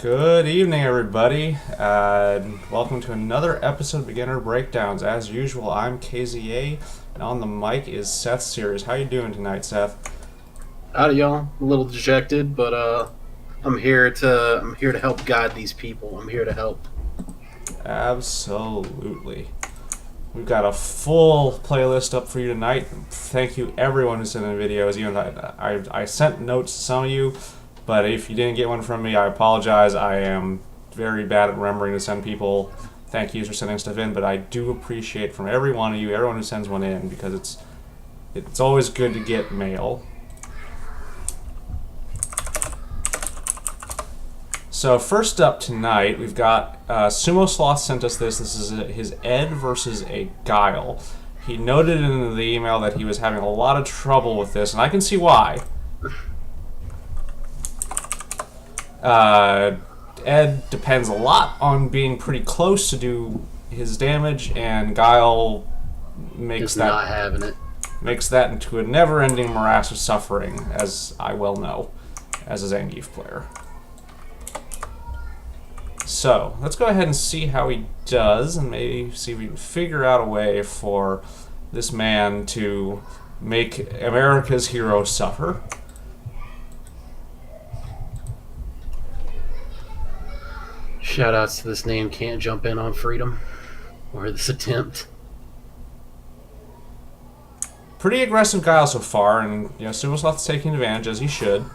Good evening, everybody. Welcome to another episode of Beginner Breakdowns. As usual, I'm KZA, and on the mic is Seth Sears. How you doing tonight, Seth? Howdy, y'all. A little dejected, but I'm here to help guide these people. I'm here to help. Absolutely. We've got a full playlist up for you tonight. Thank you, everyone who sent in videos. Even I sent notes to some of you, but if you didn't get one from me, I apologize. I am very bad at remembering to send people thank yous for sending stuff in, but I do appreciate from every one of you, everyone who sends one in, because it's always good to get mail. So first up tonight, we've got Sumo Sloth sent us this. This is his Ed versus a Guile. He noted in the email that he was having a lot of trouble with this, and I can see why. Ed depends a lot on being pretty close to do his damage, and Guile makes not having it. Makes that into a never-ending morass of suffering, as I well know, as a Zangief player. So, let's go ahead and see how he does, and maybe see if we can figure out a way for this man to make America's hero suffer. Shoutouts to this name can't jump in on freedom, or this attempt. Pretty aggressive Guile so far, and Sumo Sloth's taking advantage, as he should.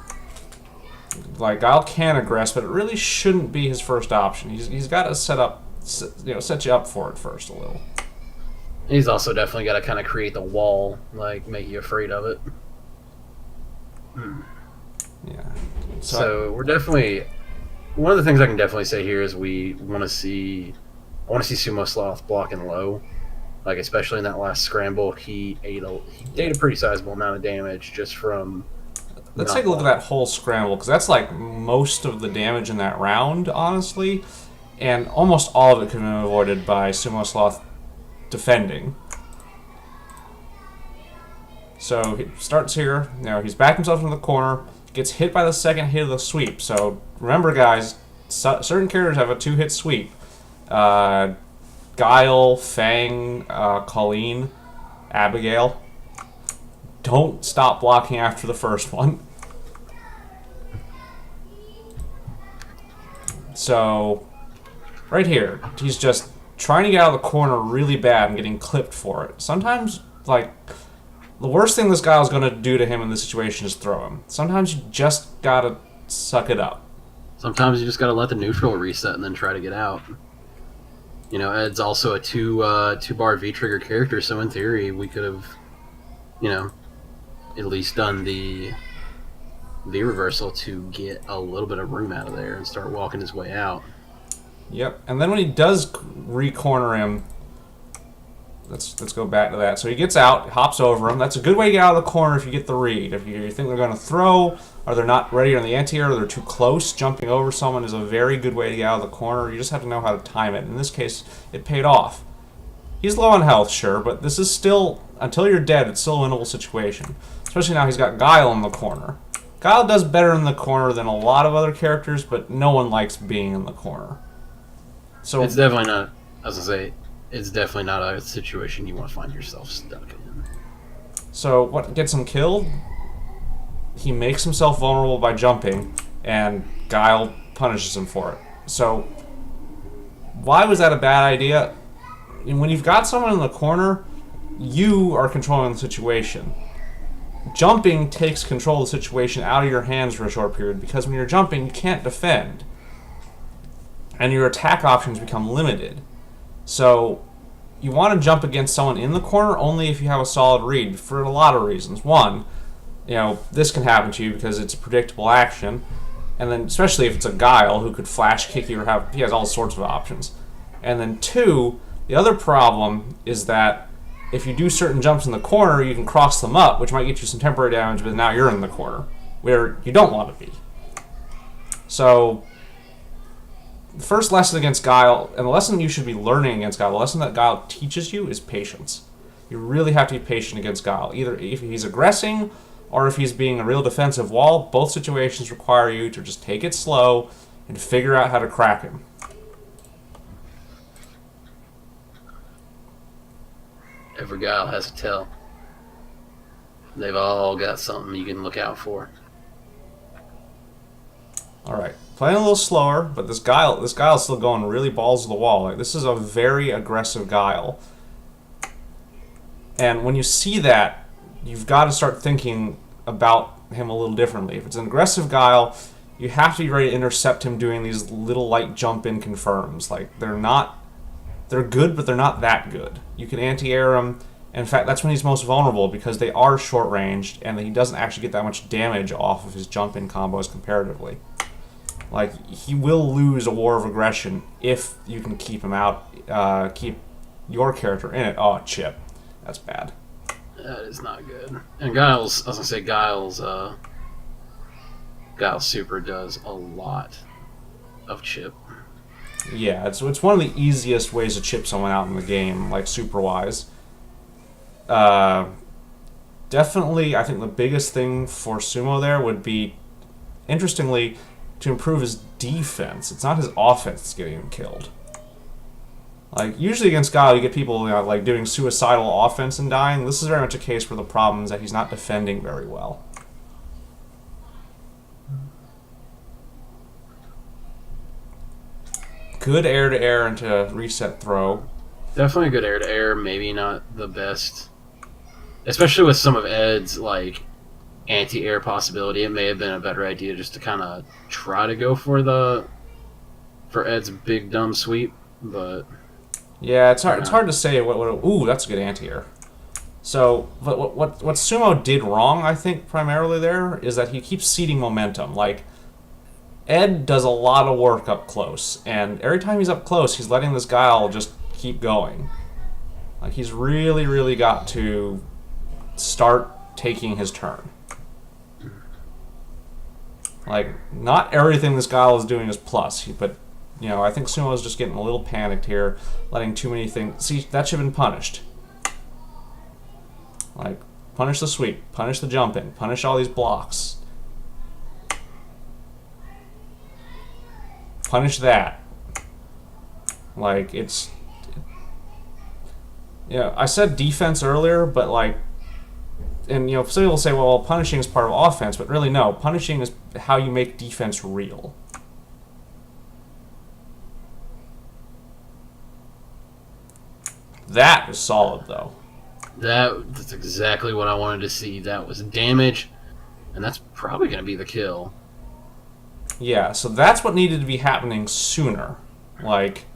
Like, Guile can aggress, but it really shouldn't be his first option. He's got to set you up for it first a little. He's also definitely got to kind of create the wall, like make you afraid of it. Yeah. So we're definitely, one of the things I can definitely say here is I want to see Sumo Sloth blocking low, like especially in that last scramble. He did a pretty sizable amount of damage just from. Let's take a look at that whole scramble, because that's like most of the damage in that round, honestly, and almost all of it could have been avoided by Sumo Sloth defending. So he starts here. He's backed himself into the corner, gets hit by the second hit of the sweep. So remember, guys, certain characters have a two-hit sweep. Guile, Fang, Colleen, Abigail. Don't stop blocking after the first one. So, right here, he's just trying to get out of the corner really bad and getting clipped for it. Sometimes, like, the worst thing this guy is going to do to him in this situation is throw him. Sometimes you just gotta suck it up. Sometimes you just gotta let the neutral reset and then try to get out. Ed's also a two-bar V-trigger character, so in theory, we could have, at least done the reversal to get a little bit of room out of there and start walking his way out. Yep, and then when he does re-corner him, let's go back to that. So he gets out, hops over him. That's a good way to get out of the corner if you get the read. If you think they're going to throw, or they're not ready on the anti-air, or they're too close, jumping over someone is a very good way to get out of the corner. You just have to know how to time it. In this case, it paid off. He's low on health, sure, but this is still, until you're dead, it's still a winnable situation. Especially now he's got Guile in the corner. Guile does better in the corner than a lot of other characters, but no one likes being in the corner. So it's definitely not, as I say, it's definitely not a situation you want to find yourself stuck in. So what gets him killed? He makes himself vulnerable by jumping, and Guile punishes him for it. So why was that a bad idea? When you've got someone in the corner, you are controlling the situation. Jumping takes control of the situation out of your hands for a short period, because when you're jumping, you can't defend. And your attack options become limited. So you want to jump against someone in the corner only if you have a solid read, for a lot of reasons. One, this can happen to you because it's a predictable action. And then especially if it's a Guile who could flash kick you, he has all sorts of options. And then two, the other problem is that if you do certain jumps in the corner, you can cross them up, which might get you some temporary damage, but now you're in the corner, where you don't want to be. So, the first lesson against Guile, and the lesson you should be learning against Guile, the lesson that Guile teaches you is patience. You really have to be patient against Guile. Either if he's aggressing, or if he's being a real defensive wall, both situations require you to just take it slow and figure out how to crack him. Every guile has a tell. They've all got something you can look out for. Alright, playing a little slower, but this guile's still going really balls to the wall. Like, this is a very aggressive guile. And when you see that, you've got to start thinking about him a little differently. If it's an aggressive guile, you have to be ready to intercept him doing these little light jump-in confirms. Like, they're good, but they're not that good. You can anti-air him. In fact, that's when he's most vulnerable, because they are short-ranged, and he doesn't actually get that much damage off of his jump-in combos comparatively. Like, he will lose a war of aggression if you can keep him out, keep your character in it. Oh, chip. That's bad. That is not good. And Giles, I was gonna say Giles Super does a lot of chip. Yeah, it's one of the easiest ways to chip someone out in the game, like super-wise. Definitely, I think the biggest thing for Sumo there would be, interestingly, to improve his defense. It's not his offense that's getting him killed. Like, usually against Guile, you get people, like, doing suicidal offense and dying. This is very much a case where the problem is that he's not defending very well. Good air-to-air into reset throw. Definitely a good air-to-air, maybe not the best. Especially with some of Ed's, like, anti-air possibility, it may have been a better idea just to kind of try to go for Ed's big dumb sweep, but yeah, it's hard to say ooh, that's a good anti-air. So, but what Sumo did wrong, I think, primarily there, is that he keeps ceding momentum. Like, Ed does a lot of work up close, and every time he's up close, he's letting this guile just keep going. Like, he's really, really got to start taking his turn. Like, not everything this guile is doing is plus, but, I think Sumo's just getting a little panicked here, letting too many things... See, that should have been punished. Like, punish the sweep, punish the jump in, punish all these blocks. Punish that. Like, it's... I said defense earlier, but, like... And, some people will say, well, punishing is part of offense, but really, no. Punishing is how you make defense real. That is solid, though. That's exactly what I wanted to see. That was damage, and that's probably going to be the kill. Yeah, so that's what needed to be happening sooner. Like,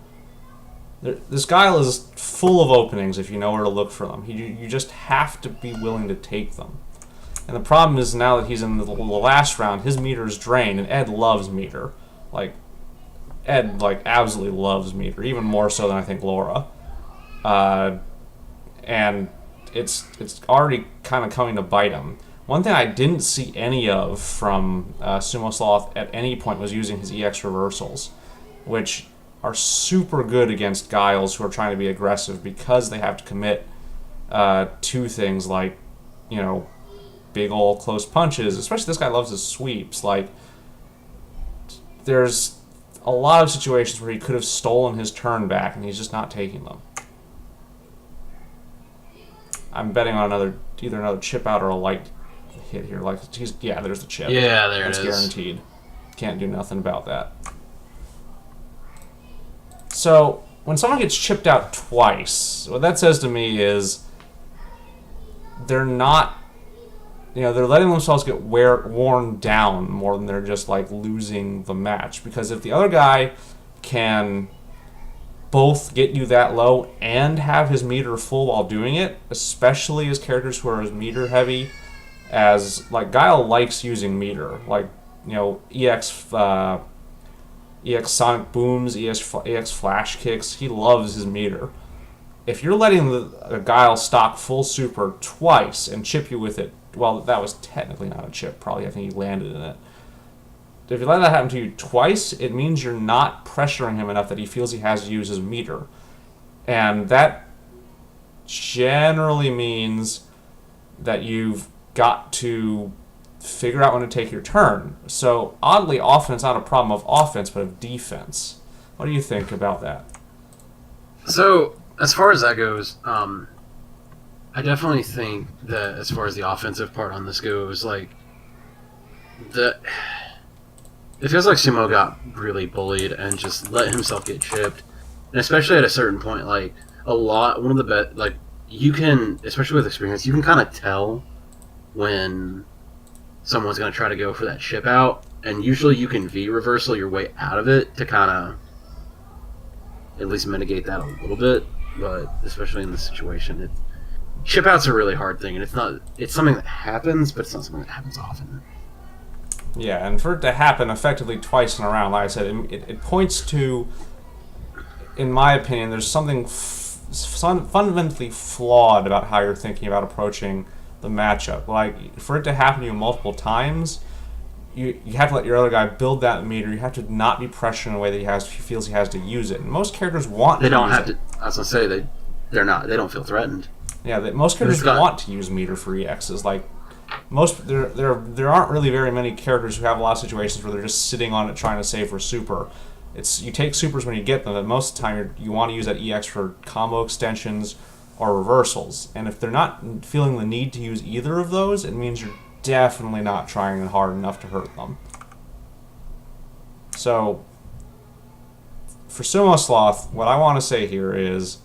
this guile is full of openings if you know where to look for them. You just have to be willing to take them. And the problem is now that he's in the last round, his meter is drained, and Ed loves meter. Like, Ed, absolutely loves meter, even more so than I think Laura. And it's already kind of coming to bite him. One thing I didn't see any of from Sumo Sloth at any point was using his EX reversals, which are super good against guiles who are trying to be aggressive because they have to commit to things like, big ol' close punches. Especially this guy loves his sweeps. Like, there's a lot of situations where he could have stolen his turn back, and he's just not taking them. I'm betting on either another chip out or a light hit here. Like, there's the chip. Yeah, there it is. That's guaranteed. Can't do nothing about that. So, when someone gets chipped out twice, what that says to me is they're not, they're letting themselves get worn down more than they're just, losing the match. Because if the other guy can both get you that low and have his meter full while doing it, especially as characters who are as meter heavy as, Guile likes using meter. EX Sonic Booms, EX Flash Kicks, he loves his meter. If you're letting the Guile stock full super twice and chip you with it, well, that was technically not a chip, probably I think he landed in it. If you let that happen to you twice, it means you're not pressuring him enough that he feels he has to use his meter. And that generally means that you've got to figure out when to take your turn. So oddly, often it's not a problem of offense, but of defense. What do you think about that? So as far as that goes, I definitely think that as far as the offensive part on this goes, like it feels like Sumo got really bullied and just let himself get chipped, and especially at a certain point, like one of the best, like you can, especially with experience, you can kind of tell when someone's going to try to go for that chip out, and usually you can V reversal your way out of it to kind of at least mitigate that a little bit. But especially in this situation, chip out's a really hard thing, and it's something that happens, but it's not something that happens often. Yeah, and for it to happen effectively twice in a round, like I said, it points to, in my opinion, there's something fundamentally flawed about how you're thinking about approaching the matchup. Like, for it to happen to you multiple times, you have to let your other guy build that meter. You have to not be pressured in a way that he feels he has to use it. And most characters want to use it. They don't have to. I was gonna say they don't feel threatened. Yeah, most characters want to use meter for EXs. Like there aren't really very many characters who have a lot of situations where they're just sitting on it trying to save for super. You take supers when you get them, but most of the time you want to use that EX for combo extensions or reversals. And if they're not feeling the need to use either of those, it means you're definitely not trying hard enough to hurt them. So, for Sumo Sloth, what I want to say here is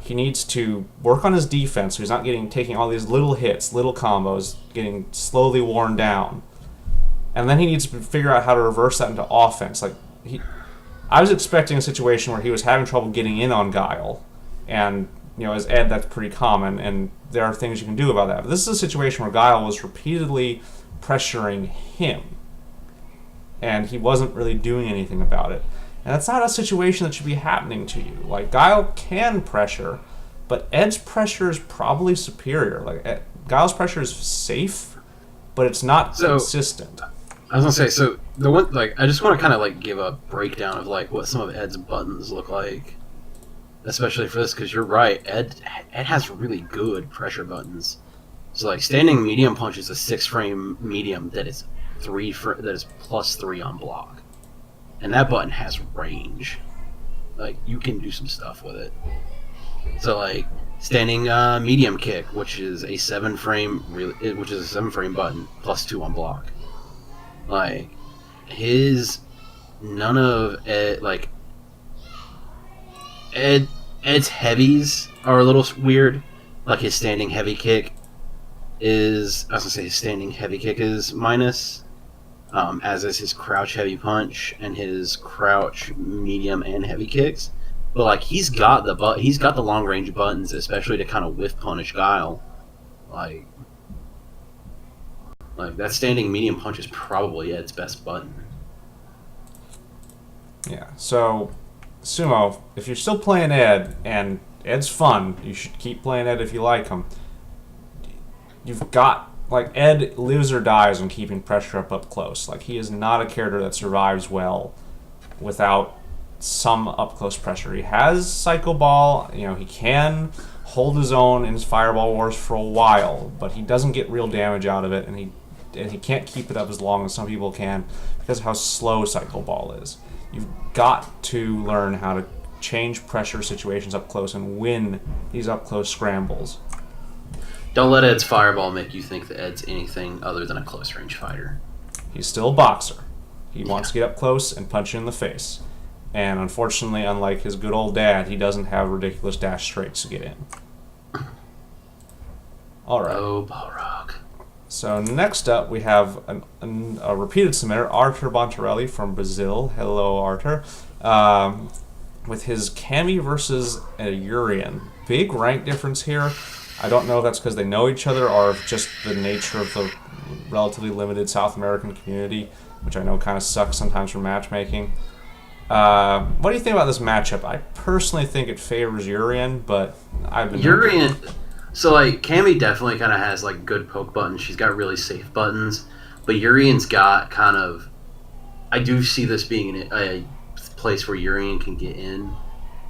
he needs to work on his defense so he's not taking all these little hits, little combos, getting slowly worn down. And then he needs to figure out how to reverse that into offense. I was expecting a situation where he was having trouble getting in on Guile, and as Ed, that's pretty common, and there are things you can do about that. But this is a situation where Guile was repeatedly pressuring him, and he wasn't really doing anything about it. And that's not a situation that should be happening to you. Like, Guile can pressure, but Ed's pressure is probably superior. Like, Guile's pressure is safe, but it's not consistent. I was gonna say, so the one, like, I just want to kind of give a breakdown of what some of Ed's buttons look like, especially for this, because you're right, Ed has really good pressure buttons. So standing medium punch is a 6-frame medium that is +3 on block, and that button has range. You can do some stuff with it. So standing medium kick, which is a 7-frame button +2 on block. None of Ed, Ed's heavies are a little weird. His standing heavy kick is, his standing heavy kick is minus, as is his crouch heavy punch and his crouch medium and heavy kicks. But he's got the long range buttons, especially to kind of whiff punish Guile. That standing medium punch is probably Ed's best button. Yeah, so, Sumo, if you're still playing Ed, and Ed's fun, you should keep playing Ed if you like him. You've got, Ed lives or dies on keeping pressure up close. He is not a character that survives well without some up-close pressure. He has Psycho Ball, he can hold his own in his Fireball Wars for a while, but he doesn't get real damage out of it, and he can't keep it up as long as some people can because of how slow Psycho Ball is. You've got to learn how to change pressure situations up close and win these up-close scrambles. Don't let Ed's Fireball make you think that Ed's anything other than a close-range fighter. He's still a boxer. He wants to get up close and punch you in the face. And unfortunately, unlike his good old dad, he doesn't have ridiculous dash straights to get in. All right. Oh, Balrog. So next up, we have a repeated submitter, Arthur Bontarelli from Brazil. Hello, Arthur. With his Cammy versus a Urian. Big rank difference here. I don't know if that's because they know each other or if just the nature of the relatively limited South American community, which I know kind of sucks sometimes for matchmaking. What do you think about this matchup? I personally think it favors Urian, but I've been... Urian... So, Cammy definitely kind of has, good poke buttons. She's got really safe buttons. But Urian's got kind of... I do see this being a place where Urian can get in.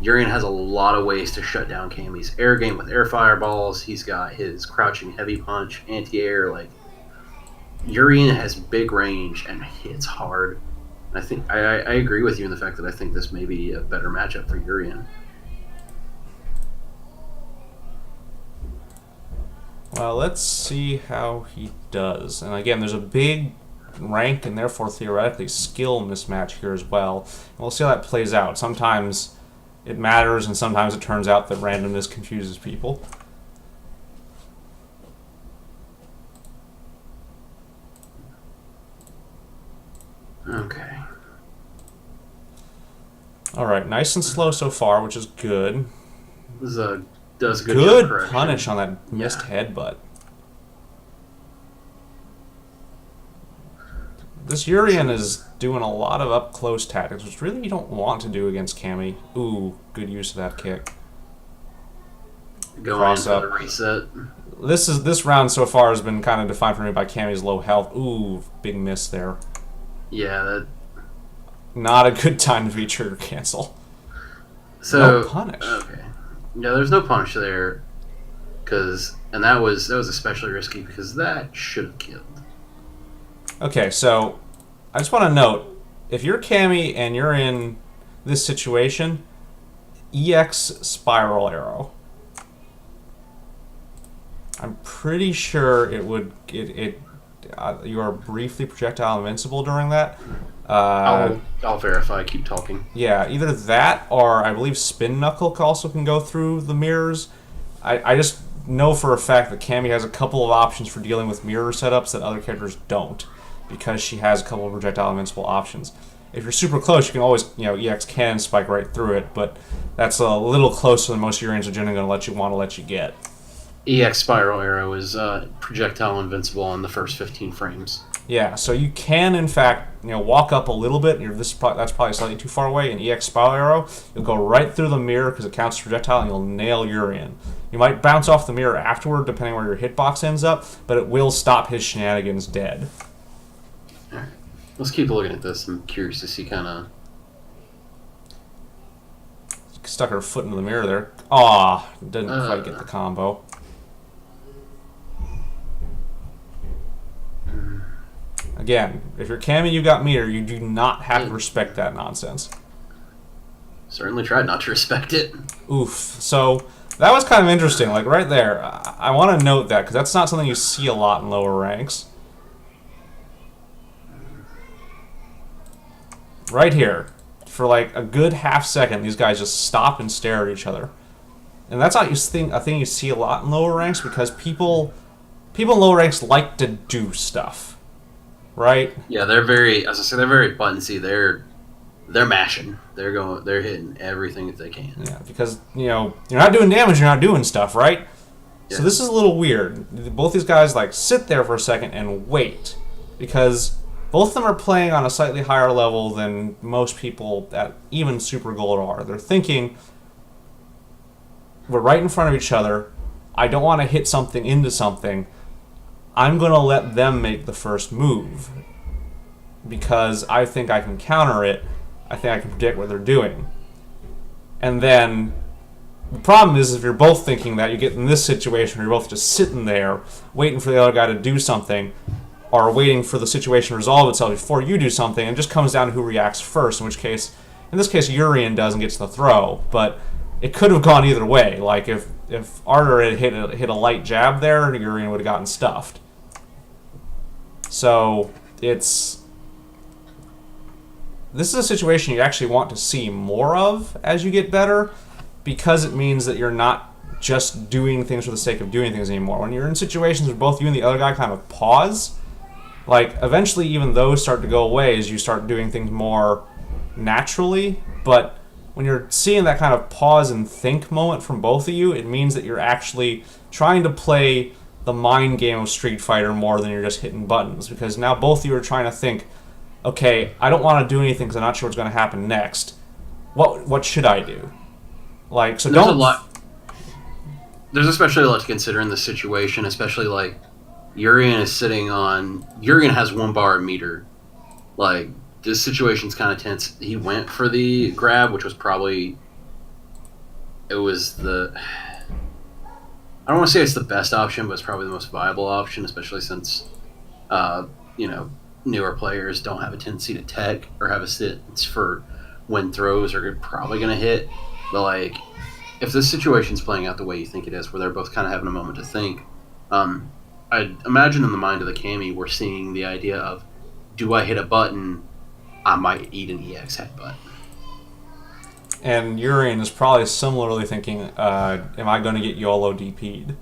Urian has a lot of ways to shut down Cammy's air game with air fireballs. He's got his crouching heavy punch, anti-air. Urian has big range and hits hard. I think I agree with you in the fact that I think this may be a better matchup for Urian. Well, let's see how he does. And again, there's a big rank and therefore theoretically skill mismatch here as well. And we'll see how that plays out. Sometimes it matters, and sometimes it turns out that randomness confuses people. Okay. All right, nice and slow so far, which is good. This is does a good Good job punish on that missed headbutt. This Urian is doing a lot of up-close tactics, which really you don't want to do against Cammy. Ooh, good use of that kick. Going Cross for up. the reset. This round so far has been kind of defined for me by Cammy's low health. Ooh, big miss there. Yeah, that. Not a good time to be trigger cancel. So no punish. Okay. Yeah, there's no punish there, and that was especially risky because that should have killed. Okay, so I just want to note, if you're Cammy and you're in this situation, EX spiral arrow. I'm pretty sure it would you are briefly projectile invincible during that. I'll verify. Keep talking. Yeah, either that or I believe Spin Knuckle also can go through the mirrors. I just know for a fact that Cammy has a couple of options for dealing with mirror setups that other characters don't, because she has a couple of projectile invincible options. If you're super close, you can always, EX can spike right through it, but that's a little closer than most Urians are generally going to want to let you get. EX spiral arrow is projectile invincible on the first 15 frames. Yeah, so you can, in fact, walk up a little bit. That's probably slightly too far away. And EX spiral arrow, you'll go right through the mirror because it counts as projectile, and you'll nail Urian. You might bounce off the mirror afterward, depending where your hitbox ends up, but it will stop his shenanigans dead. All right, let's keep looking at this. I'm curious to see kind of. Stuck her foot into the mirror there. Aw, didn't quite get the combo. Again, if you're Cammy, you got meter, you do not have to respect that nonsense. Certainly tried not to respect it. Oof. So that was kind of interesting. Like right there, I want to note that because that's not something you see a lot in lower ranks. Right here, for like a good half second, these guys just stop and stare at each other, and that's not a thing you see a lot in lower ranks because people in lower ranks like to do stuff. Right? Yeah, they're very, as I say, they're very buttonsy. They're mashing. They're hitting everything that they can. Yeah, because you're not doing damage, you're not doing stuff, right? Yeah. So this is a little weird. Both these guys like sit there for a second and wait, because both of them are playing on a slightly higher level than most people at even Super Gold are. They're thinking, we're right in front of each other. I don't want to hit something into something. I'm going to let them make the first move because I think I can counter it. I think I can predict what they're doing. And then the problem is if you're both thinking that, you get in this situation where you're both just sitting there waiting for the other guy to do something or waiting for the situation to resolve itself before you do something, and it just comes down to who reacts first, in this case, Urian does and gets the throw, but it could have gone either way. Like if Arter had hit a light jab there, Urian would have gotten stuffed. So this is a situation you actually want to see more of as you get better, because it means that you're not just doing things for the sake of doing things anymore. When you're in situations where both you and the other guy kind of pause, like eventually even those start to go away as you start doing things more naturally, but when you're seeing that kind of pause and think moment from both of you, it means that you're actually trying to play the mind game of Street Fighter more than you're just hitting buttons, because now both of you are trying to think, okay, I don't want to do anything because I'm not sure what's going to happen next. What should I do? Like, so There's especially a lot to consider in this situation, especially like Urian has 1 bar of meter. Like, this situation's kind of tense. He went for the grab, which was probably, I don't want to say it's the best option, but it's probably the most viable option, especially since You know, newer players don't have a tendency to tech or have a sense for when throws are probably going to hit. But like, if this situation's playing out the way you think it is, where they're both kind of having a moment to think, um, I'd imagine in the mind of the Cammy, we're seeing the idea of, do I hit a button? I might eat an EX headbutt. And Urian is probably similarly thinking, am I going to get YOLO DP'd?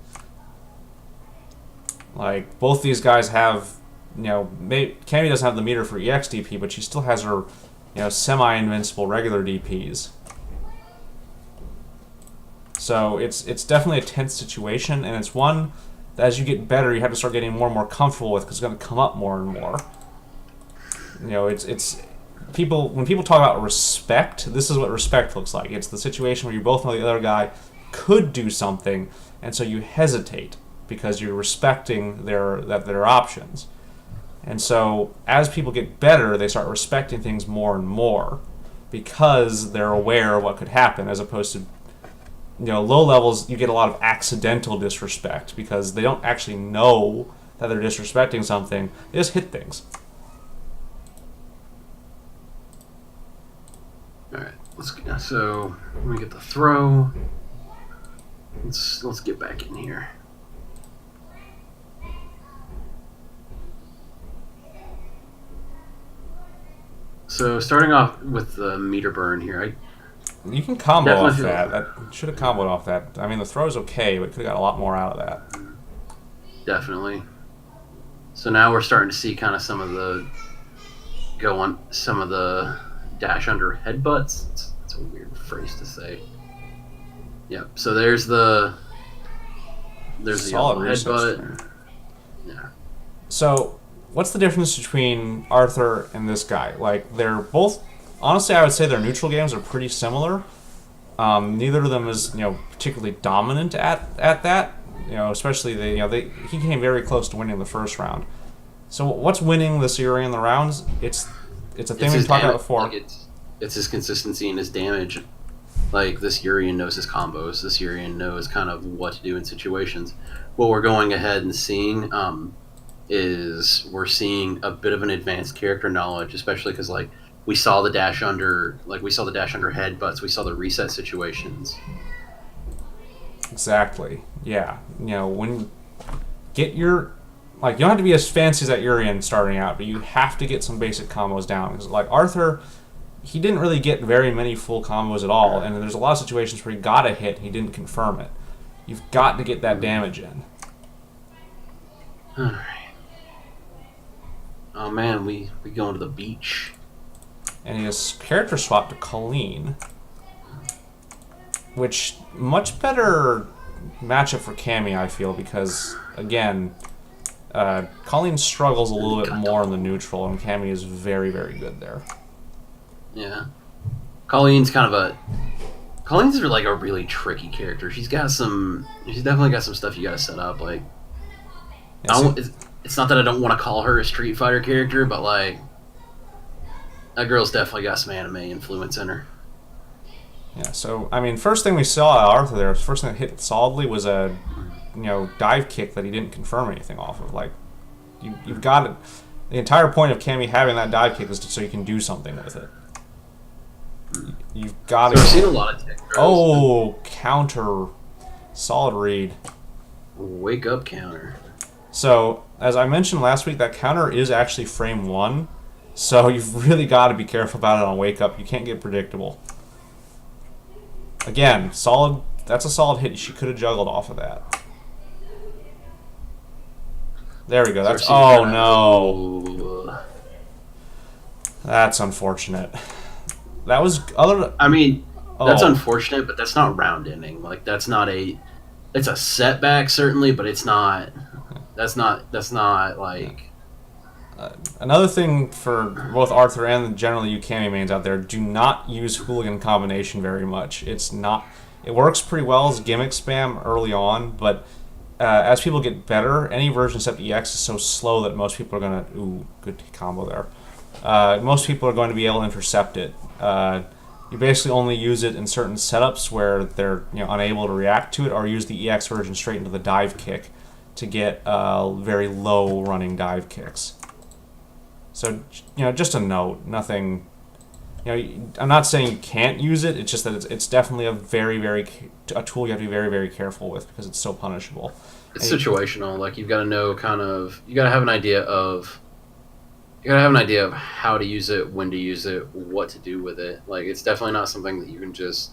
Like, both these guys have, Cammy doesn't have the meter for EX DP, but she still has her, semi-invincible regular DPs. So it's definitely a tense situation, and it's one that as you get better, you have to start getting more and more comfortable with, because it's going to come up more and more. It's people, when people talk about respect, this is what respect looks like. It's the situation where you both know the other guy could do something, and so you hesitate because you're respecting their options. And so as people get better, they start respecting things more and more because they're aware of what could happen, as opposed to low levels. You get a lot of accidental disrespect because they don't actually know that they're disrespecting something. They just hit things. All right, so let me get the throw. Let's get back in here. So starting off with the meter burn here, you can combo off that. That should have comboed off that. I mean, the throw's okay, but could have got a lot more out of that. Definitely. So now we're starting to see kind of some of the dash under headbutts. It's a weird phrase to say. Yep. So there's the solid headbutt. Yeah. So what's the difference between Arthur and this guy? Like, they're both, honestly, I would say their neutral games are pretty similar. Neither of them is particularly dominant at that. Especially he came very close to winning the first round. So what's winning this area in the rounds? It's a thing we've talked about before. Like it's his consistency and his damage. Like, this Urian knows his combos. This Urian knows kind of what to do in situations. What we're going ahead and seeing is we're seeing a bit of an advanced character knowledge, especially because we saw the dash under headbutts, we saw the reset situations. Exactly. Yeah. When you get your, you don't have to be as fancy as that Urian starting out, but you have to get some basic combos down. Because Arthur, he didn't really get very many full combos at all, and there's a lot of situations where he got a hit and he didn't confirm it. You've got to get that damage in. All right. Oh man, we going to the beach. And he has character swapped to Colleen, which much better matchup for Cammy, I feel, because again, Colleen struggles a little bit more in the neutral, and Cammy is very, very good there. Yeah, Colleen's like a really tricky character. She's definitely got some stuff you got to set up. Like, it's not that I don't want to call her a Street Fighter character, but that girl's definitely got some anime influence in her. Yeah, so, I mean, first thing we saw at Arthur there, first thing that hit solidly was a, dive kick that he didn't confirm anything off of. You've got it. The entire point of Cammy having that dive kick is so you can do something with it. You've got to... So I've seen a lot of tech throws. Oh, counter. Solid read. Wake up counter. So, as I mentioned last week, that counter is actually frame 1. So you've really got to be careful about it on wake up. You can't get predictable. Again, solid. That's a solid hit. She could have juggled off of that. There we go. That's no. That's unfortunate. That was other. I mean, that's unfortunate, but that's not round ending. That's not a. It's a setback certainly, but it's not. That's not like. Another thing for both Arthur and generally you Cammy mains out there: do not use hooligan combination very much. It's not. It works pretty well as gimmick spam early on, but as people get better, any version except EX is so slow that most people are gonna. Ooh, good combo there. Most people are going to be able to intercept it. You basically only use it in certain setups where they're unable to react to it, or use the EX version straight into the dive kick. to get very low running dive kicks. So, just a note, nothing. I'm not saying you can't use it. It's just that it's definitely a a tool you have to be very, very careful with because it's so punishable. It's situational. Like you've got to know you got to have an idea of how to use it, when to use it, what to do with it. Like it's definitely not something that you can just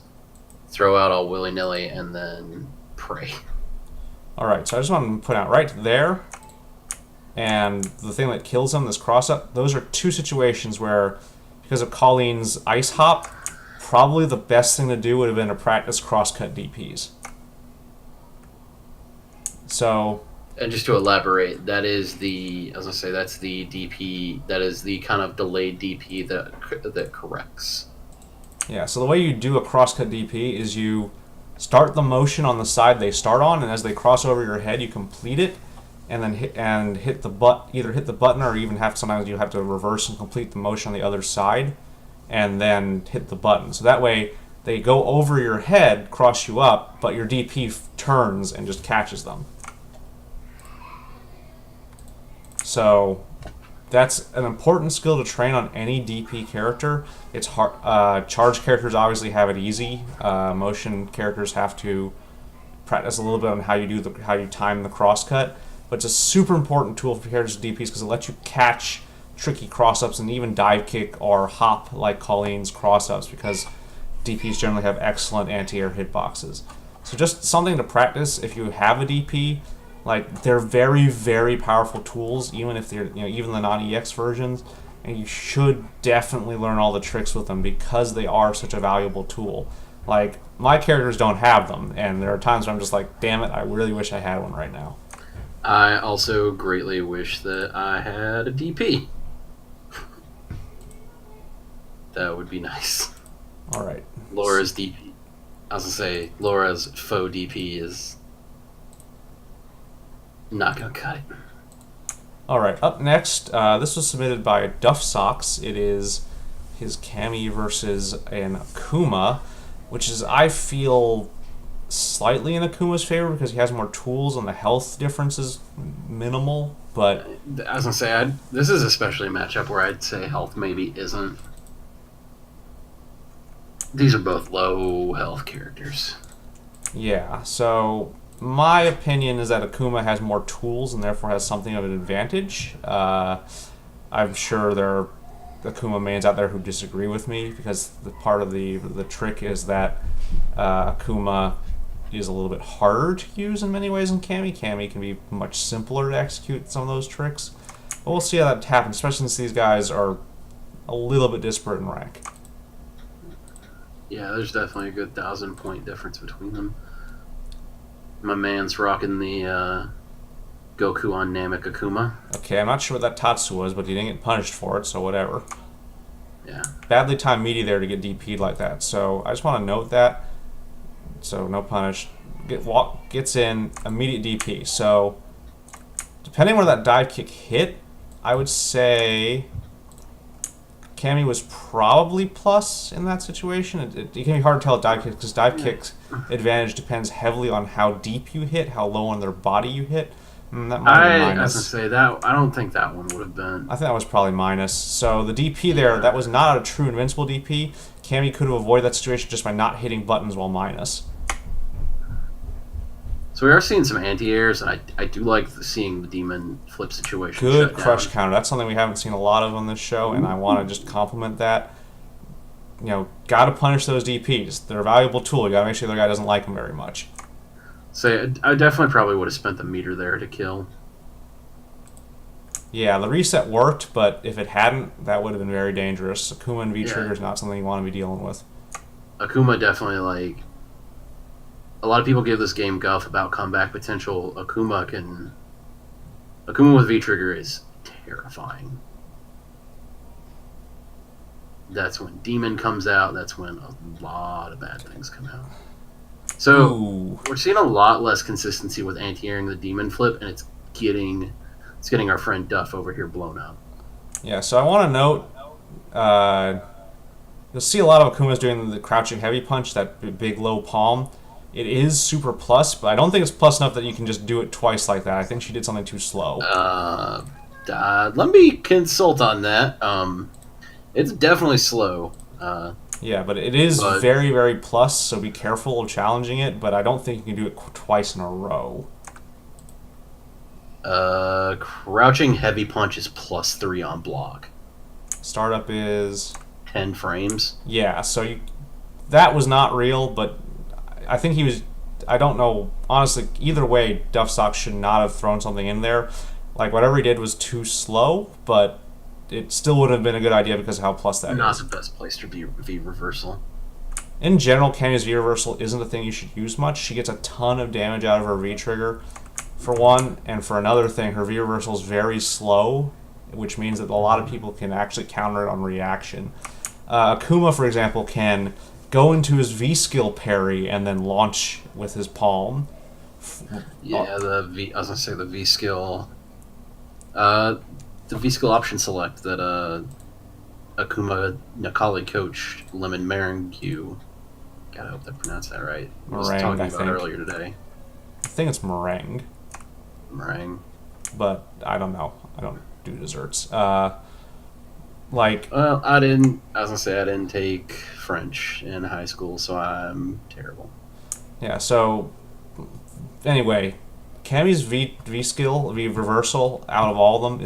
throw out all willy nilly and then pray. All right, so I just want to put out right there, and the thing that kills him, this cross up. Those are two situations where, because of Colleen's ice hop, probably the best thing to do would have been to practice crosscut DPs. So. And just to elaborate, that's the DP, that is the kind of delayed DP that corrects. Yeah, so the way you do a crosscut DP is you start the motion on the side they start on, and as they cross over your head, you complete it, and then hit either hit the button or even sometimes you have to reverse and complete the motion on the other side, and then hit the button. So that way they go over your head, cross you up, but your DP turns and just catches them. So that's an important skill to train on any DP character. It's hard. Charge characters obviously have it easy. Motion characters have to practice a little bit on how you time the crosscut. But it's a super important tool for characters with DPs because it lets you catch tricky cross-ups and even dive kick or hop like Colleen's cross-ups because DPs generally have excellent anti-air hitboxes. So just something to practice if you have a DP. Like they're very, very powerful tools, even if they're even the non-EX versions, and you should definitely learn all the tricks with them because they are such a valuable tool. Like my characters don't have them, and there are times where I'm just like, damn it, I really wish I had one right now. I also greatly wish that I had a DP. That would be nice. All right. Laura's DP. I was gonna say Laura's faux DP is not gonna cut it. All right. Up next, this was submitted by Duff Socks. It is his Cammy versus an Akuma, which is, I feel, slightly in Akuma's favor because he has more tools and the health difference is minimal. But I was gonna say this is especially a matchup where I'd say health maybe isn't. These are both low health characters. Yeah. So my opinion is that Akuma has more tools and therefore has something of an advantage. I'm sure there are Akuma mains out there who disagree with me because the part of the trick is that Akuma is a little bit harder to use in many ways than Cammy. Cammy can be much simpler to execute some of those tricks. But we'll see how that happens, especially since these guys are a little bit disparate in rank. Yeah, there's definitely a good 1,000-point difference between them. My man's rocking the Goku on Namek Akuma. Okay, I'm not sure what that Tatsu was, but he didn't get punished for it, so whatever. Yeah. Badly timed meaty there to get DP'd like that, so I just want to note that. So no punish. Gets in, immediate DP. So depending where that dive kick hit, I would say Cammy was probably plus in that situation. It can be hard to tell a dive kick because dive kick's advantage depends heavily on how deep you hit, how low on their body you hit. That might be minus. I was gonna say that I don't think that one would have been. I think that was probably minus. So the DP there, that was not a true invincible DP. Cammy could have avoided that situation just by not hitting buttons while minus. So we are seeing some anti-airs, and I do like seeing the demon flip situation. Good crush counter. That's something we haven't seen a lot of on this show, and I want to just compliment that. Got to punish those DPs. They're a valuable tool. You got to make sure the guy doesn't like them very much. So I definitely probably would have spent the meter there to kill. Yeah, the reset worked, but if it hadn't, that would have been very dangerous. Akuma and V-Trigger is not something you want to be dealing with. Akuma definitely, a lot of people give this game guff about comeback potential. Akuma with V-Trigger is terrifying. That's when Demon comes out. That's when a lot of bad things come out. So we're seeing a lot less consistency with anti-airing the Demon flip, and it's getting our friend Duff over here blown up. Yeah, so I want to note, you'll see a lot of Akumas doing the crouching heavy punch, that big low palm. It is super plus, but I don't think it's plus enough that you can just do it twice like that. I think she did something too slow. Let me consult on that. It's definitely slow. Yeah, but it is But very, very plus, so be careful of challenging it, but I don't think you can do it twice in a row. crouching heavy punch is +3 on block. Startup is... 10 frames. Yeah, that was not real, but I think he was... I don't know. Honestly, either way, Duffstock should not have thrown something in there. Like, whatever he did was too slow, but it still would have been a good idea because of how plus that Not is. the best place to be V reversal. In general, Cammy's V reversal isn't a thing you should use much. She gets a ton of damage out of her V trigger, for one, and for another thing, her V reversal is very slow, which means that a lot of people can actually counter it on reaction. Akuma, for example, can go into his V skill parry and then launch with his palm. Yeah, I was gonna say the V skill. The V skill option select that Akuma Nakali coach Lemon Maringue. God, I hope I pronounced that right. I was Meringue, talking I about think. earlier today. I think it's meringue, Meringue. but I don't know. I don't do desserts. Well, I was gonna say I didn't take French in high school, so I'm terrible. Yeah, so anyway, Cammy's V skill, V reversal out of all of them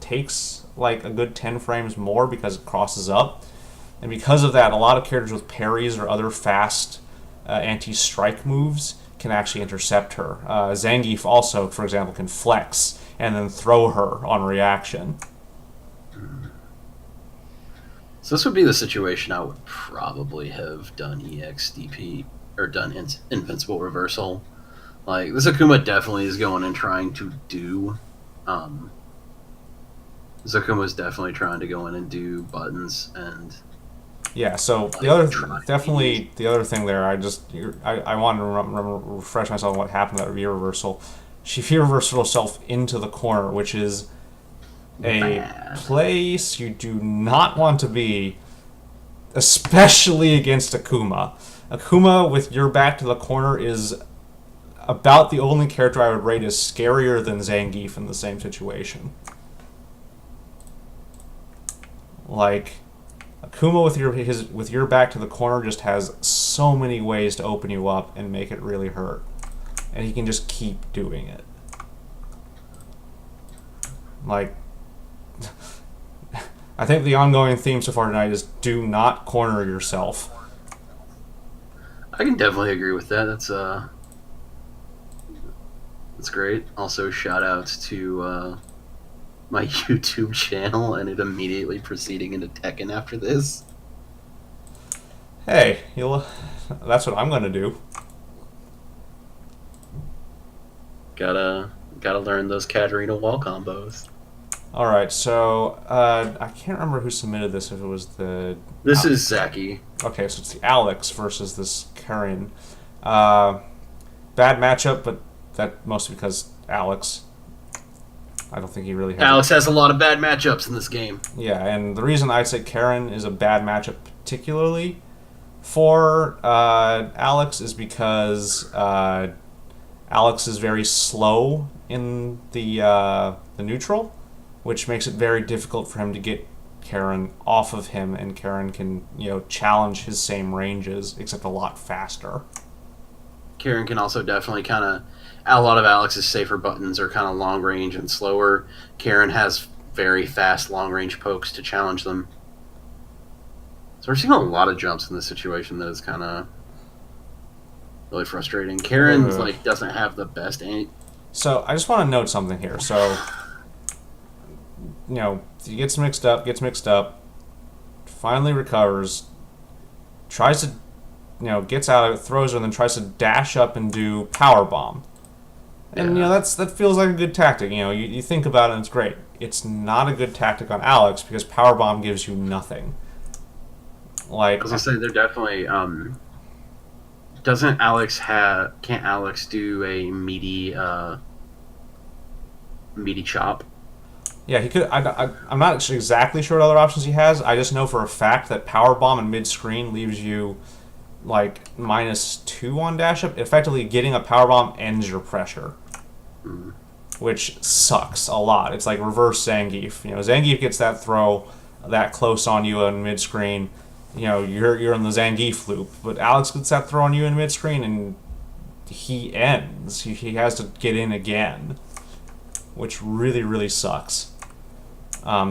takes like a good 10 frames more because it crosses up. And because of that, a lot of characters with parries or other fast anti-strike moves can actually intercept her. Zangief also, for example, can flex and then throw her on reaction. So this would be the situation I would probably have done EXDP or done Invincible Reversal. Like, this Akuma definitely is going and trying to do. This Akuma is definitely trying to go in and do buttons and. Yeah, so the other thing there, I wanted to refresh myself on what happened to that V reversal. She V reversed herself into the corner, which is a place you do not want to be, especially against Akuma. Akuma with your back to the corner is about the only character I would rate as scarier than Zangief in the same situation. Like, Akuma with your back to the corner just has so many ways to open you up and make it really hurt. And he can just keep doing it. Like, I think the ongoing theme so far tonight is do not corner yourself. I can definitely agree with that. That's great. Also, shout outs to my YouTube channel and it immediately proceeding into Tekken after this. Hey, that's what I'm gonna do. Gotta learn those Katarina wall combos. All right, so I can't remember who submitted this. If it was This is Zaki. Okay, so it's the Alex versus this Karen. Bad matchup, but that mostly because Alex. I don't think he really has. Alex has a lot of bad matchups in this game. Yeah, and the reason I'd say Karen is a bad matchup, particularly for Alex, is because Alex is very slow in the neutral, which makes it very difficult for him to get Karen off of him, and Karen can challenge his same ranges, except a lot faster. Karen can also definitely kind of. A lot of Alex's safer buttons are kind of long range and slower. Karen has very fast long range pokes to challenge them. So we're seeing a lot of jumps in this situation that is kind of really frustrating. Karen doesn't have the best aim. So I just want to note something here. So he gets mixed up, finally recovers, tries to gets out of it, throws her, and then tries to dash up and do power bomb. And that feels like a good tactic. You think about it and it's great. It's not a good tactic on Alex because powerbomb gives you nothing. Like, I was gonna say they're definitely can't Alex do a meaty chop? Yeah, he could. I'm not exactly sure what other options he has. I just know for a fact that powerbomb in mid screen leaves you like -2 on dash up. Effectively, getting a power bomb ends your pressure, which sucks a lot. It's like reverse Zangief. You know, Zangief gets that throw that close on you in mid screen. You know, you're in the Zangief loop, but Alex gets that throw on you in mid screen and he ends. He has to get in again, which really, really sucks.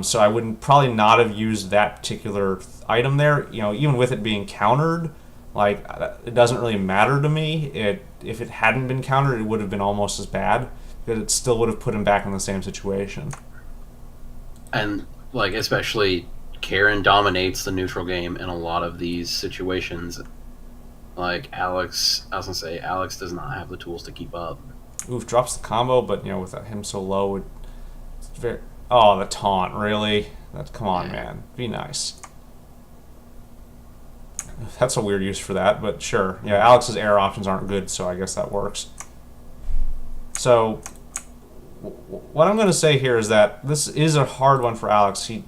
So I would probably not have used that particular item there. You know, even with it being countered, like, it doesn't really matter to me. If it hadn't been countered, it would have been almost as bad, because it still would have put him back in the same situation. And, like, especially Karen dominates the neutral game in a lot of these situations. Like, Alex, I was going to say, Alex does not have the tools to keep up. Oof, drops the combo, but, you know, with him so low, it's very... Oh, the taunt, really? Come on, man. Be nice. That's a weird use for that, but sure. Yeah, Alex's air options aren't good, so I guess that works. So, what I'm going to say here is that this is a hard one for Alex. He's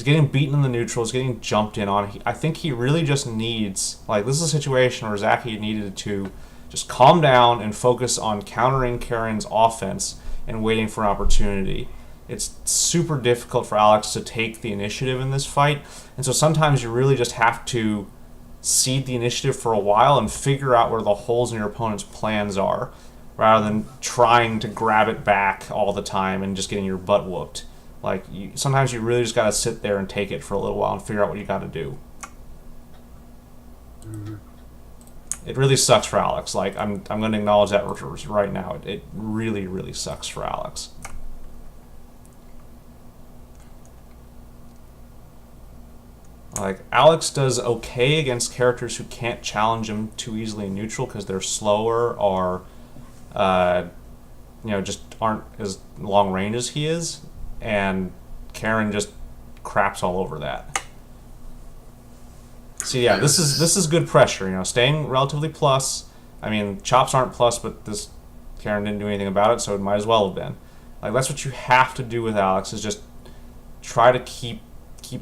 getting beaten in the neutral. He's getting jumped in on. I think he really just needs, like, this is a situation where Zaki needed to just calm down and focus on countering Karen's offense and waiting for an opportunity. It's super difficult for Alex to take the initiative in this fight, and so sometimes you really just have to cede the initiative for a while and figure out where the holes in your opponent's plans are, rather than trying to grab it back all the time and just getting your butt whooped. Like, sometimes you really just gotta sit there and take it for a little while and figure out what you gotta do. It really sucks for Alex. Like, I'm going to acknowledge that right now. It really, really sucks for Alex. Like, Alex does okay against characters who can't challenge him too easily in neutral because they're slower or, just aren't as long range as he is. And Karen just craps all over that. So yeah, this is good pressure. You know, staying relatively plus. I mean, chops aren't plus, but this Karen didn't do anything about it, so it might as well have been. Like, that's what you have to do with Alex, is just try to keep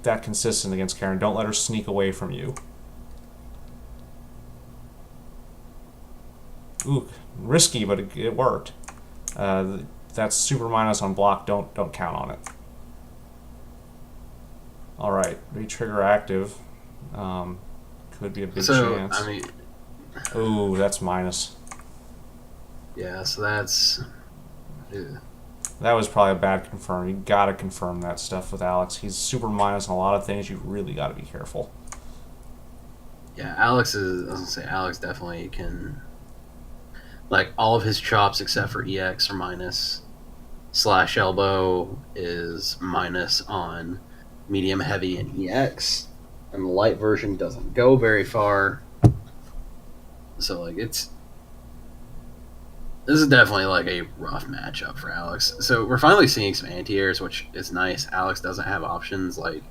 that consistent against Karen. Don't let her sneak away from you. Ooh, risky, but it worked. That's super minus on block. Don't count on it. All right, re-trigger active. Could be a big chance. I mean, ooh, that's minus. Yeah, so that's... Ew. That was probably a bad confirm. You gotta confirm that stuff with Alex. He's super minus on a lot of things. You really gotta be careful. Yeah, Alex definitely can... Like, all of his chops except for EX are minus. Slash elbow is minus on medium, heavy, and EX. And the light version doesn't go very far. So, like, this is definitely, like, a rough matchup for Alex. So we're finally seeing some anti-airs, which is nice. Alex doesn't have options, like...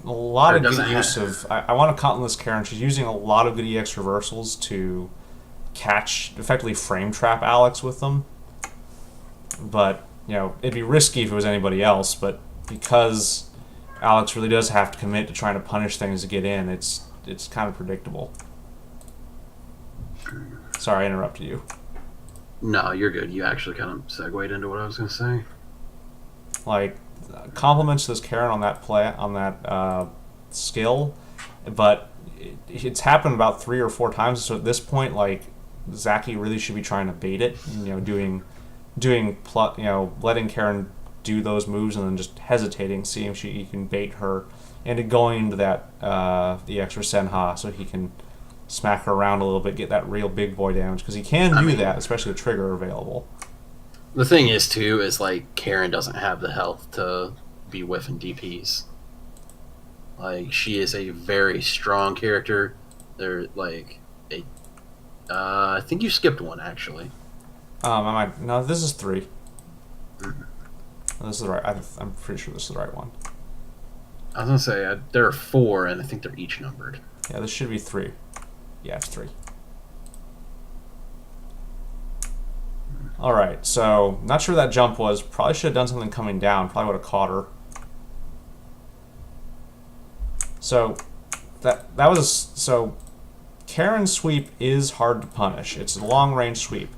A lot of good use of... I want to count on this Karen. She's using a lot of good EX reversals to catch, effectively frame trap Alex with them. But, you know, it'd be risky if it was anybody else, but because Alex really does have to commit to trying to punish things to get in, it's kind of predictable. Sorry, I interrupted you. No, you're good. You actually kind of segued into what I was going to say. Like, compliments to this Karen on that play, on that skill, but it's happened about 3 or 4 times. So at this point, like, Zaki really should be trying to bait it. You know, letting Karen do those moves and then just hesitating, seeing if he can bait her into going into that the extra Senha, so he can smack her around a little bit, get that real big boy damage, because he can do that, especially with trigger available. The thing is, too, is, like, Karen doesn't have the health to be whiffing DPs. Like, she is a very strong character. They're, like, I think you skipped one, actually. No, this is 3. Mm-hmm. This is the right. I'm pretty sure this is the right one. I was gonna say there are 4, and I think they're each numbered. Yeah, this should be 3. Yeah, it's 3. All right, so not sure where that jump was. Probably should have done something coming down. Probably would have caught her. So that was so. Karen's sweep is hard to punish. It's a long range sweep.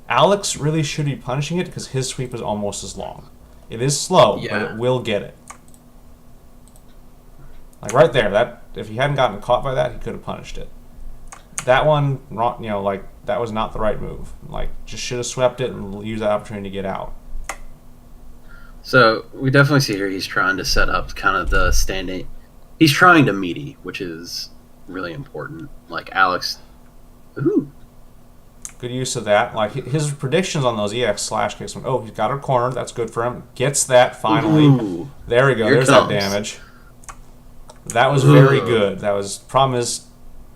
Alex really should be punishing it because his sweep is almost as long. It is slow, but it will get it. Like right there, that if he hadn't gotten caught by that, he could have punished it. That one, like that was not the right move. Like just should have swept it and used that opportunity to get out. So we definitely see here he's trying to set up kind of the standing. He's trying to meaty, which is really important. Like Alex, ooh, good use of that. Like his predictions on those EX slash kicks. Oh, he's got her cornered. That's good for him. Gets that finally. Ooh, there we go. There's that damage. That was very good. That was problem is,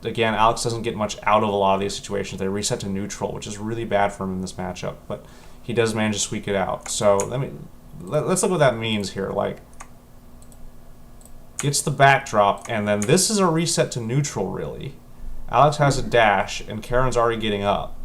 again, Alex doesn't get much out of a lot of these situations. They reset to neutral, which is really bad for him in this matchup. But he does manage to squeak it out. So let's look what that means here. Like gets the backdrop, and then this is a reset to neutral. Really, Alex has a dash, and Karen's already getting up.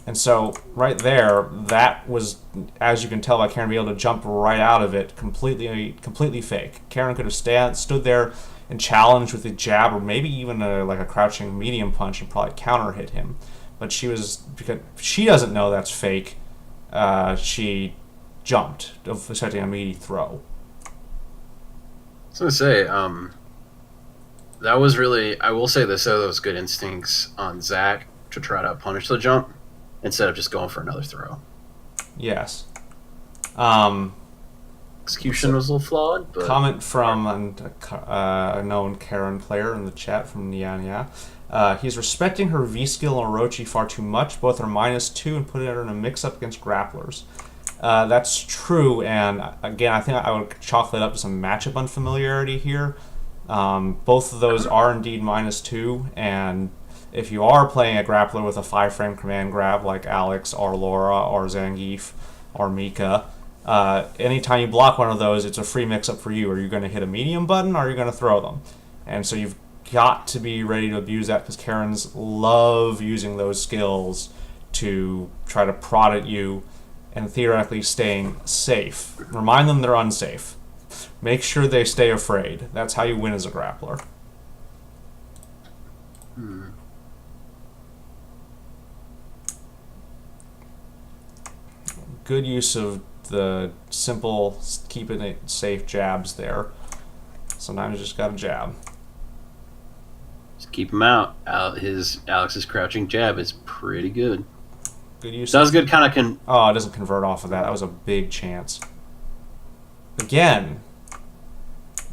And so right there, that was, as you can tell by Karen being able to jump right out of it, completely fake. Karen could have stood there and challenged with a jab or maybe even like a crouching medium punch and probably counter hit him. But because she doesn't know that's fake, she jumped, expecting a meaty throw. I was gonna say, that was really. I will say this: those good instincts on Zach to try to punish the jump instead of just going for another throw. Yes. Execution was a little flawed. But comment from a known Karen player in the chat from Nianya. He's respecting her V-skill and Orochi far too much. Both are -2 and putting her in a mix-up against grapplers. That's true, and again, I think I would chalk that up to some matchup unfamiliarity here. Both of those are indeed -2, and if you are playing a grappler with a 5-frame command grab like Alex or Laura or Zangief or Mika, anytime you block one of those, it's a free mix-up for you. Are you going to hit a medium button or are you going to throw them? And so you've got to be ready to abuse that because Karens love using those skills to try to prod at you and theoretically staying safe. Remind them they're unsafe. Make sure they stay afraid. That's how you win as a grappler. Good use of the simple, keeping it safe jabs there. Sometimes you just got to jab. Just keep him out. Alex's crouching jab is pretty good. Good use. That was good. Kind of it doesn't convert off of that. That was a big chance. Again,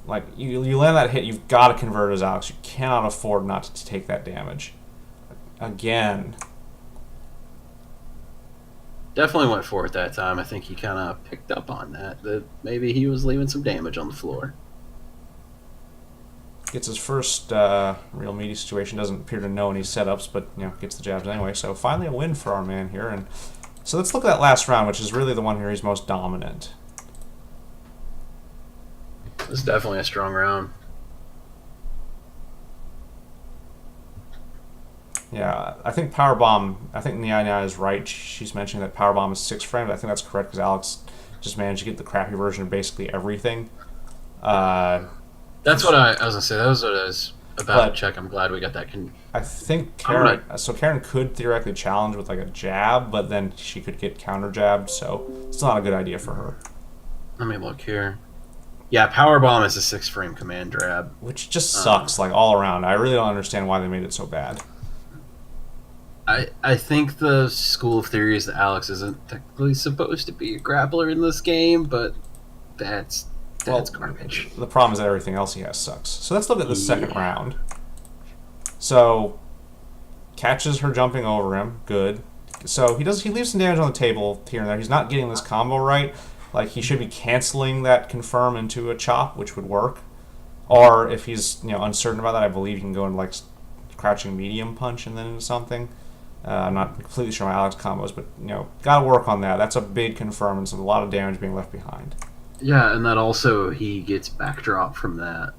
like you land that hit, you've got to convert as Alex. You cannot afford not to take that damage. Again. Definitely went for it that time. I think he kind of picked up on that maybe he was leaving some damage on the floor. Gets his first real meaty situation. Doesn't appear to know any setups, but gets the jabs anyway. So finally a win for our man here. And so let's look at that last round, which is really the one here he's most dominant. This is definitely a strong round. Yeah, I think Powerbomb, I think Nia is right. She's mentioning that Powerbomb is 6 frames. I think that's correct because Alex just managed to get the crappy version of basically everything. That's what I was going to say. That was what I was about to check. I'm glad we got that. I think Karen, so Karen could theoretically challenge with like a jab, but then she could get counter jabbed, so it's not a good idea for her. Let me look here. Yeah, Powerbomb is a 6-frame command grab. Which just sucks, like all around. I really don't understand why they made it so bad. I think the school of theory is that Alex isn't technically supposed to be a grappler in this game, but that's garbage. The problem is that everything else he has sucks. So let's look at the second round. So catches her jumping over him, good. So he leaves some damage on the table here and there. He's not getting this combo right. Like he should be canceling that confirm into a chop, which would work. Or if he's uncertain about that, I believe he can go into like crouching medium punch and then into something. I'm not completely sure my Alex combos, but gotta work on that. That's a big confirm, and so a lot of damage being left behind. Yeah, and that also he gets backdrop from that.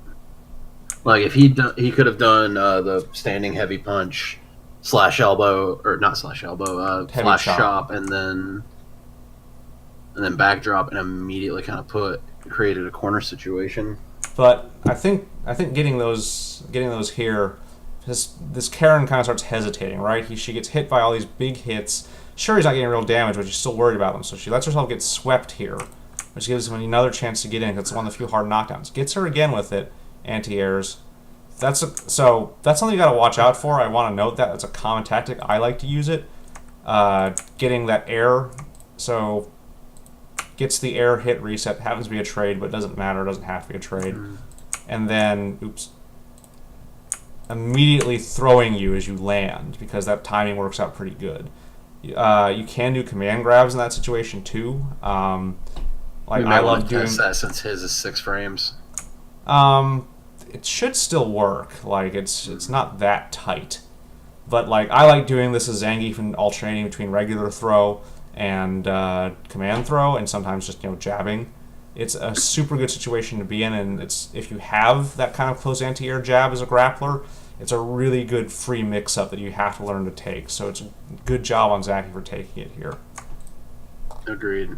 Like if he could have done the standing heavy punch slash elbow or not slash elbow flash chop and then backdrop and immediately kind of created a corner situation. But I think getting those here, this Karen kind of starts hesitating, right? She gets hit by all these big hits. Sure, he's not getting real damage, but she's still worried about them. So she lets herself get swept here, which gives him another chance to get in. It's one of the few hard knockdowns. Gets her again with it. Anti-airs. So that's something you got to watch out for. I want to note that it's a common tactic. I like to use it. Getting that air. So gets the air hit reset. Happens to be a trade, but it doesn't matter. It doesn't have to be a trade. And then, oops. Immediately throwing you as you land, because that timing works out pretty good. You can do command grabs in that situation too. I love doing that since his is 6 frames. It should still work. Like it's not that tight, but like I like doing this as Zangief and alternating between regular throw and command throw, and sometimes just jabbing. It's a super good situation to be in, and if you have that kind of close anti-air jab as a grappler, it's a really good free mix-up that you have to learn to take. So it's a good job on Zaki for taking it here. Agreed.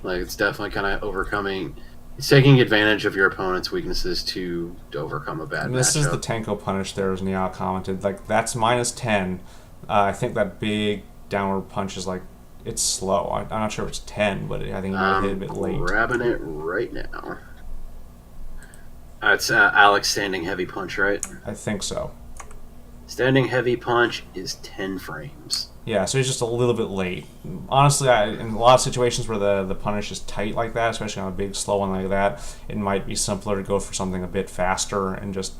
Like, it's definitely kind of overcoming... It's taking advantage of your opponent's weaknesses to overcome a bad matchup. This is the Tenko punish there, as Nia commented. Like, that's -10. I think that big downward punch is like... It's slow. I'm not sure if it's 10, but I think it might hit a bit late. Grabbing it right now. It's Alex standing heavy punch, right? I think so. Standing heavy punch is 10 frames. Yeah, so he's just a little bit late. Honestly, in a lot of situations where the punish is tight like that, especially on a big, slow one like that, it might be simpler to go for something a bit faster and just,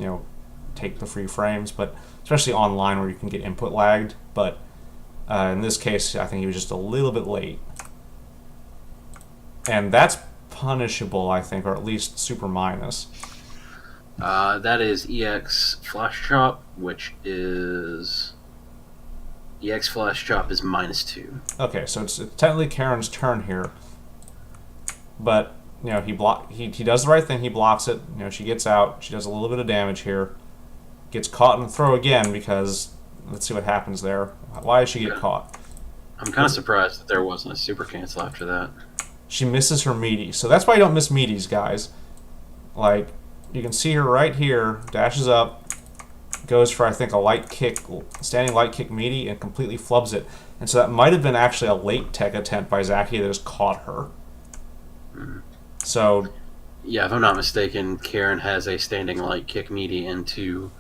take the free frames. But especially online where you can get input lagged. But in this case, I think he was just a little bit late. And that's punishable, I think, or at least super minus. That is EX Flash Chop, which is... EX Flash Chop is -2. Okay, so it's technically Karen's turn here. But, he does the right thing, he blocks it. She gets out, she does a little bit of damage here. Gets caught in the throw again because... Let's see what happens there. Why did she get caught? I'm kind of surprised that there wasn't a super cancel after that. She misses her meaty. So that's why you don't miss meaties, guys. Like, you can see her right here, dashes up, goes for, I think, a light kick, standing light kick meaty, and completely flubs it. And so that might have been actually a late tech attempt by Zaki that just caught her. So... Yeah, if I'm not mistaken, Karen has a standing light kick meaty into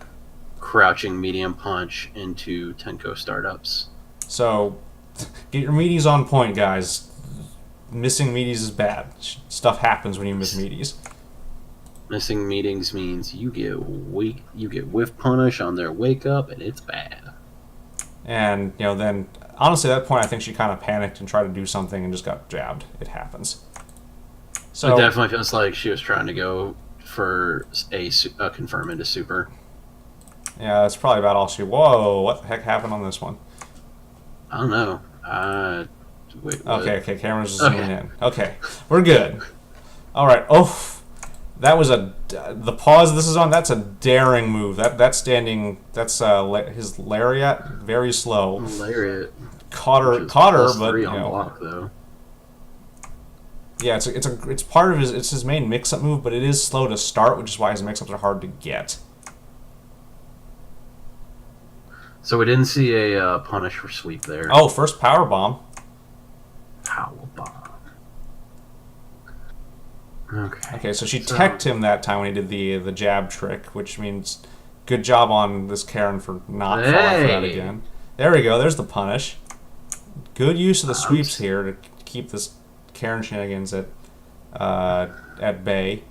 crouching medium punch into Tenko startups. So, get your meaties on point, guys. Missing meaties is bad. Stuff happens when you miss meaties. Missing meetings means you get whiff punish on their wake up, and it's bad. And then honestly, at that point, I think she kind of panicked and tried to do something and just got jabbed. It happens. So it definitely feels like she was trying to go for a confirm into super. Yeah, that's probably about all she... Whoa, what the heck happened on this one? I don't know. Wait, what? Okay, camera's zooming in. Okay, we're good. All right. Oh, that was the pause this is on. That's a daring move. That's standing. That's his lariat. Very slow. Lariat. Caught her, but block, though. Yeah, it's part of his main mix-up move, but it is slow to start, which is why his mix-ups are hard to get. So we didn't see a punish for sweep there. Oh, first power bomb. Power bomb. Okay. Okay, so she teched him that time when he did the jab trick, which means good job on this Karen for not falling for that again. There we go. There's the punish. Good use of the sweeps here to keep this Karen shenanigans at bay.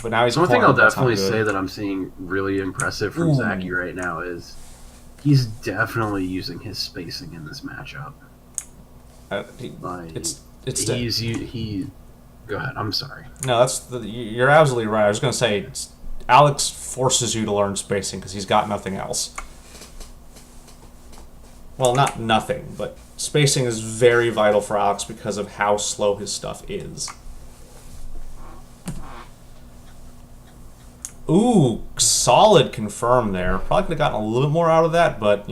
But now he's... One thing I'll definitely say that I'm seeing really impressive from Zaki right now is he's definitely using his spacing in this matchup. Go ahead. I'm sorry. No, you're absolutely right. I was going to say Alex forces you to learn spacing because he's got nothing else. Well, not nothing, but spacing is very vital for Alex because of how slow his stuff is. Ooh, solid confirm there. Probably could have gotten a little bit more out of that, but,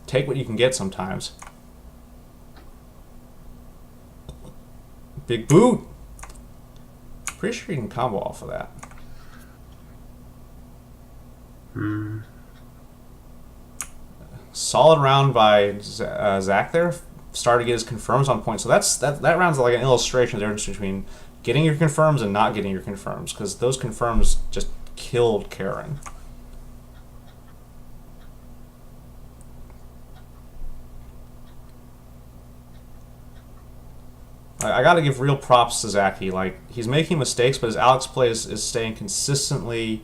take what you can get sometimes. Big boot. Pretty sure you can combo off of that. Solid round by Zach there. Started to get his confirms on point. So that round's like an illustration of the difference between getting your confirms and not getting your confirms, because those confirms just killed Karen. I got to give real props to Zachy. Like, he's making mistakes, but his Alex play is staying consistently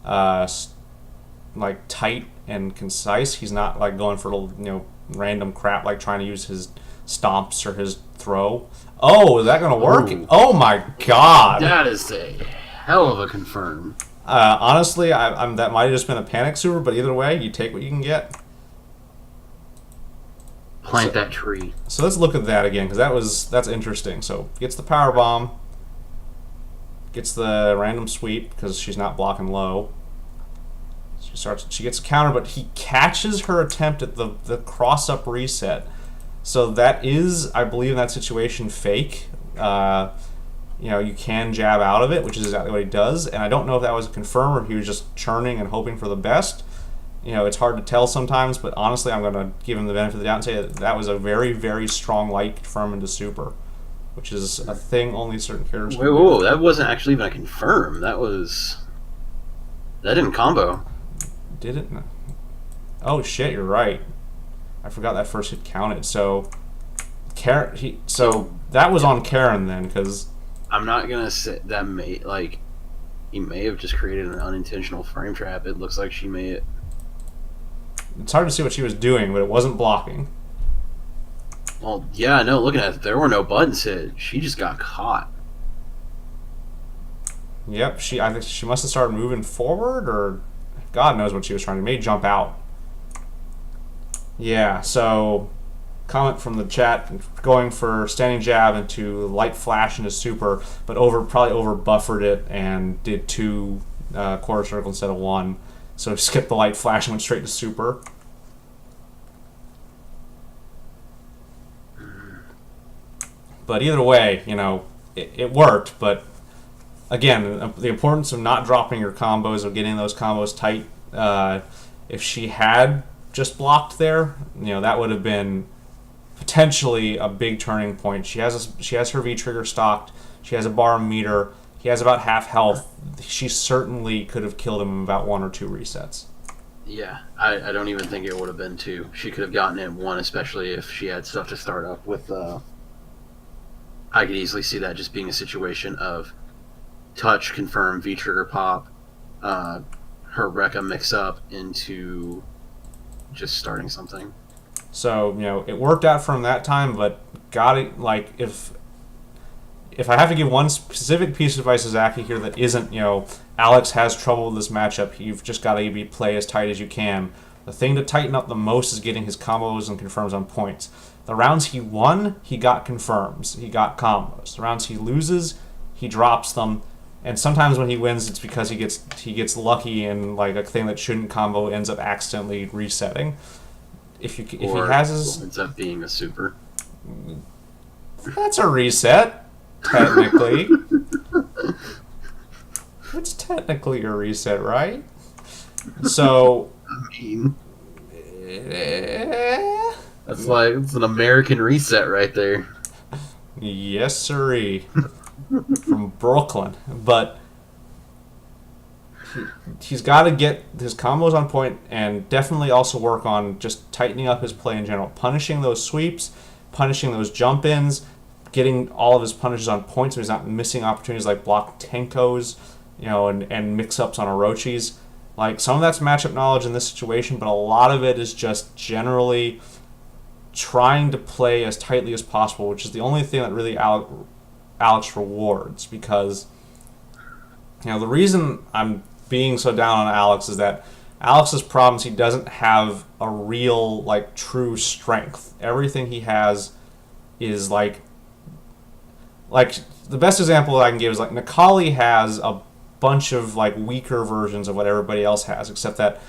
like tight and concise. He's not like going for little, random crap like trying to use his stomps or his throw. Oh, is that going to work? Ooh. Oh my god! That is a hell of a confirm. Honestly, I'm that might have just been a panic super, but either way, you take what you can get. Plant that tree. So let's look at that again, because that's interesting. So gets the power bomb, gets the random sweep because she's not blocking low. She gets a counter, but he catches her attempt at the cross up reset. So that is, I believe, in that situation, fake. You can jab out of it, which is exactly what he does. And I don't know if that was a confirm or if he was just churning and hoping for the best. It's hard to tell sometimes, but honestly, I'm going to give him the benefit of the doubt and say that was a very, very strong light confirm into super, which is a thing only certain characters can do. Whoa, that wasn't actually even a confirm. That didn't combo. Did it? Oh shit, you're right. I forgot that first hit counted. So, that was on Karen then, because I'm not gonna say that he may have just created an unintentional frame trap. It looks like she may have. It's hard to see what she was doing, but it wasn't blocking. Well, yeah, no. Looking at it, there were no buttons hit. She just got caught. Yep, I think she must have started moving forward, or God knows what she was trying to do. Maybe jump out. Yeah, so comment from the chat, going for standing jab into light flash into super, but probably over buffered it and did 2 quarter circle instead of 1. So skipped the light flash and went straight to super. But either way, it worked. But again, the importance of not dropping your combos, of getting those combos tight. If she had just blocked there, that would have been potentially a big turning point. She has her V trigger stocked. She has a bar meter. He has about half health. She certainly could have killed him in about 1 or 2 resets. Yeah, I don't even think it would have been 2. She could have gotten it 1, especially if she had stuff to start up with. I could easily see that just being a situation of touch, confirm, V trigger pop, her Rekka mix up into just starting something. So, it worked out from that time, but got it, if I have to give one specific piece of advice to Zachy here that isn't, Alex has trouble with this matchup, you've just got to play as tight as you can. The thing to tighten up the most is getting his combos and confirms on points. The rounds he won, he got confirms, he got combos. The rounds he loses, he drops them. And sometimes when he wins, it's because he gets lucky and a thing that shouldn't combo ends up accidentally resetting. If he has his, ends up being a super. That's a reset. Technically. It's technically a reset, right? So I mean, it's an American reset right there. Yes, sirree. From Brooklyn. But he's got to get his combos on point and definitely also work on just tightening up his play in general. Punishing those sweeps, punishing those jump-ins, getting all of his punishes on point so he's not missing opportunities like block Tenkos, and mix-ups on Orochis. Some of that's matchup knowledge in this situation, but a lot of it is just generally trying to play as tightly as possible, which is the only thing that really Alex rewards, because the reason I'm being so down on Alex is that Alex's problem is he doesn't have a real true strength. Everything he has is the best example that I can give is Nikali has a bunch of weaker versions of what everybody else has, except that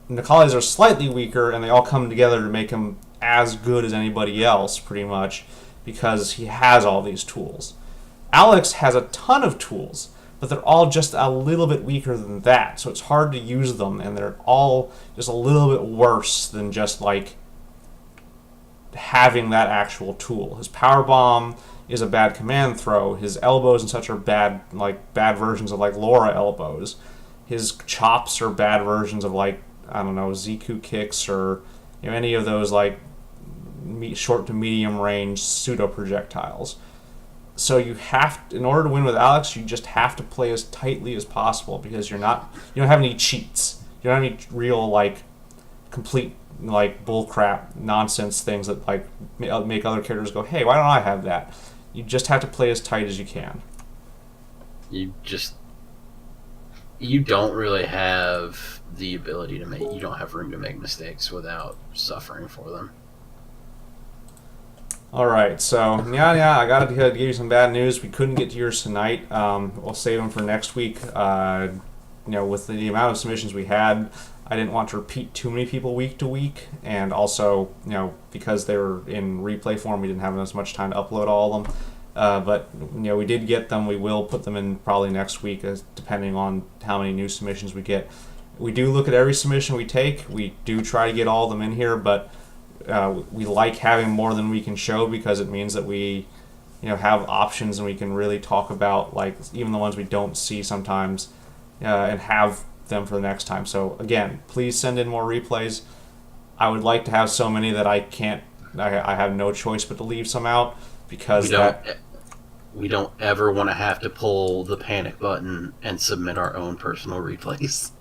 Nikali's are slightly weaker and they all come together to make him as good as anybody else pretty much, because he has all these tools. Alex has a ton of tools, but they're all just a little bit weaker than that, so it's hard to use them, and they're all just a little bit worse than just like having that actual tool. His power bomb is a bad command throw. His elbows and such are bad, like bad versions of like Laura elbows. His chops are bad versions of like, I don't know, Ziku kicks or any of those like short to medium range pseudo projectiles. So you have to, in order to win with Alex, you just have to play as tightly as possible because you don't have any cheats. You don't have any real like complete like bullcrap nonsense things that like make other characters go, hey, why don't I have that? You just have to play as tight as you can. You don't really have the ability to make. You don't have room to make mistakes without suffering for them. All right, so I got to give you some bad news. We couldn't get to yours tonight. We'll save them for next week. With the amount of submissions we had, I didn't want to repeat too many people week to week, and also, because they were in replay form, we didn't have as much time to upload all of them. But we did get them. We will put them in probably next week, depending on how many new submissions we get. We do look at every submission we take. We do try to get all of them in here, but we like having more than we can show because it means that we have options and we can really talk about like even the ones we don't see sometimes and have them for the next time. So again, please send in more replays. I would like to have so many that I can't. I have no choice but to leave some out because we don't ever want to have to pull the panic button and submit our own personal replays.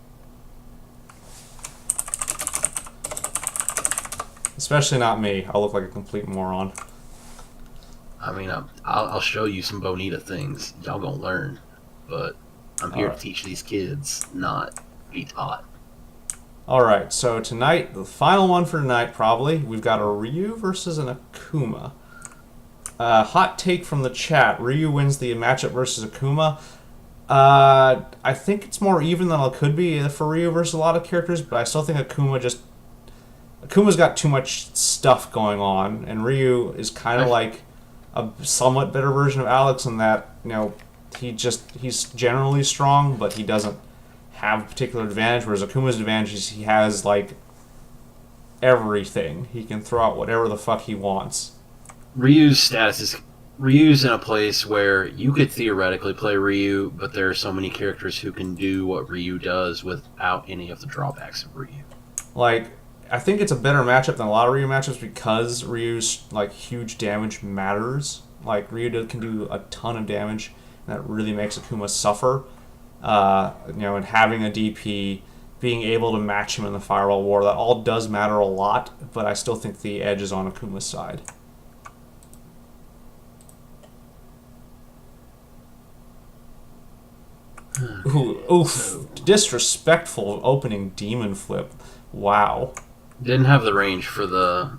Especially not me. I'll look like a complete moron. I mean, I'll show you some Bonita things. Y'all gonna learn. But I'm here to teach these kids, not be taught. Alright, so tonight, the final one for tonight probably, we've got a Ryu versus an Akuma. Hot take from the chat. Ryu wins the matchup versus Akuma. I think it's more even than it could be for Ryu versus a lot of characters, but I still think Akuma's got too much stuff going on, and Ryu is kind of like a somewhat better version of Alex in that, he's generally strong, but he doesn't have a particular advantage, whereas Akuma's advantage is he has, like, everything. He can throw out whatever the fuck he wants. Ryu's in a place where you could theoretically play Ryu, but there are so many characters who can do what Ryu does without any of the drawbacks of Ryu. Like, I think it's a better matchup than a lot of Ryu matchups because Ryu's like huge damage matters. Like Ryu can do a ton of damage, and that really makes Akuma suffer. And having a DP, being able to match him in the Firewall War, that all does matter a lot. But I still think the edge is on Akuma's side. Oof! Disrespectful opening demon flip. Wow. Didn't have the range for the.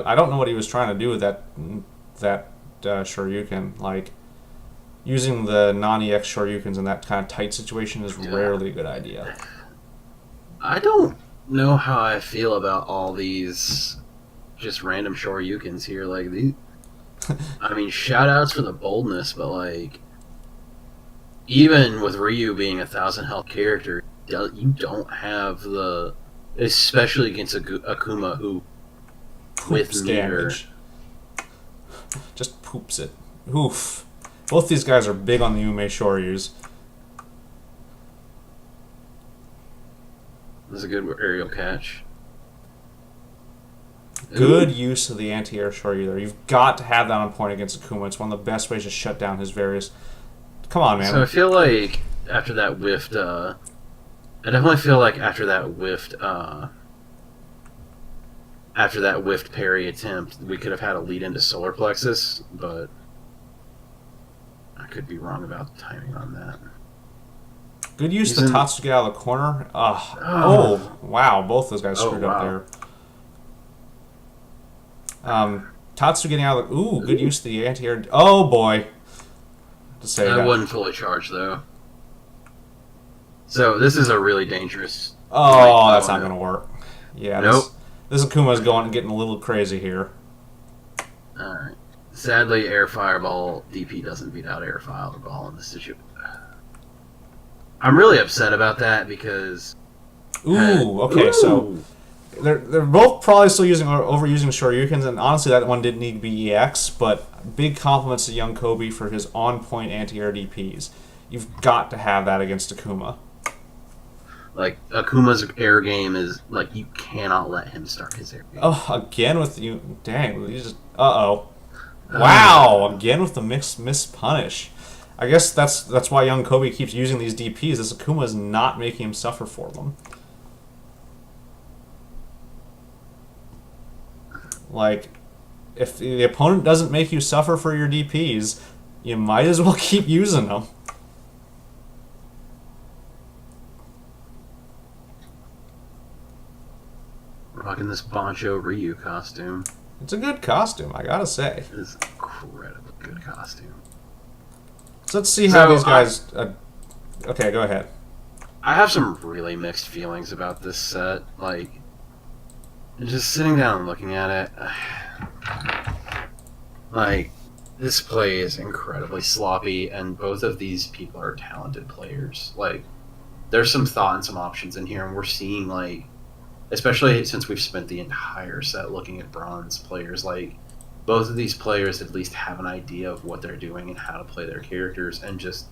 I don't know what he was trying to do with that Shoryuken. Like, using the non-EX Shoryukens in that kind of tight situation is rarely a good idea. I don't know how I feel about all these just random Shoryukens here. Like, I mean, shout-outs for the boldness, but, like, even with Ryu being 1,000 health character, you don't have the... Especially against Akuma, who poops damage. Just poops it. Oof. Both these guys are big on the Ume Shoryus. This is a good aerial catch. Good use of the anti-air Shoryu there. You've got to have that on point against Akuma. It's one of the best ways to shut down his various... Come on, man. So I feel like after that whiffed... I definitely feel like after that whiffed parry attempt, we could have had a lead into solar plexus, but I could be wrong about the timing on that. Good use of the Tatsu to get out of the corner. Oh, wow. Both those guys screwed up there. Tatsu getting out of the... Ooh, good use of the anti-air... Oh, boy. To say I that. wasn't fully charged, though. So this is a really dangerous... Oh, that's not going to work. Yeah, nope. This Akuma's getting a little crazy here. Alright. Sadly, air fireball DP doesn't beat out air fireball in this situation. I'm really upset about that because. Okay, so they're both probably still overusing Shoryukens, and honestly, that one didn't need to be EX. But big compliments to young Kobe for his on-point anti-air DPS. You've got to have that against Akuma. Like, Akuma's air game is, like, you cannot let him start his air game. Oh, again with you. Dang, you just. Uh-oh. Wow, again with the miss punish. I guess that's why young Kobe keeps using these DPs. This Akuma is not making him suffer for them. Like, if the opponent doesn't make you suffer for your DPs, you might as well keep using them. Rocking this Bancho Ryu costume. It's a good costume, I gotta say. It is an incredibly good costume. So let's see how these guys... okay, go ahead. I have some really mixed feelings about this set. Like, just sitting down and looking at it... Like, this play is incredibly sloppy, and both of these people are talented players. Like, there's some thought and some options in here, and we're seeing, like... Especially since we've spent the entire set looking at bronze players, like, both of these players at least have an idea of what they're doing and how to play their characters, and just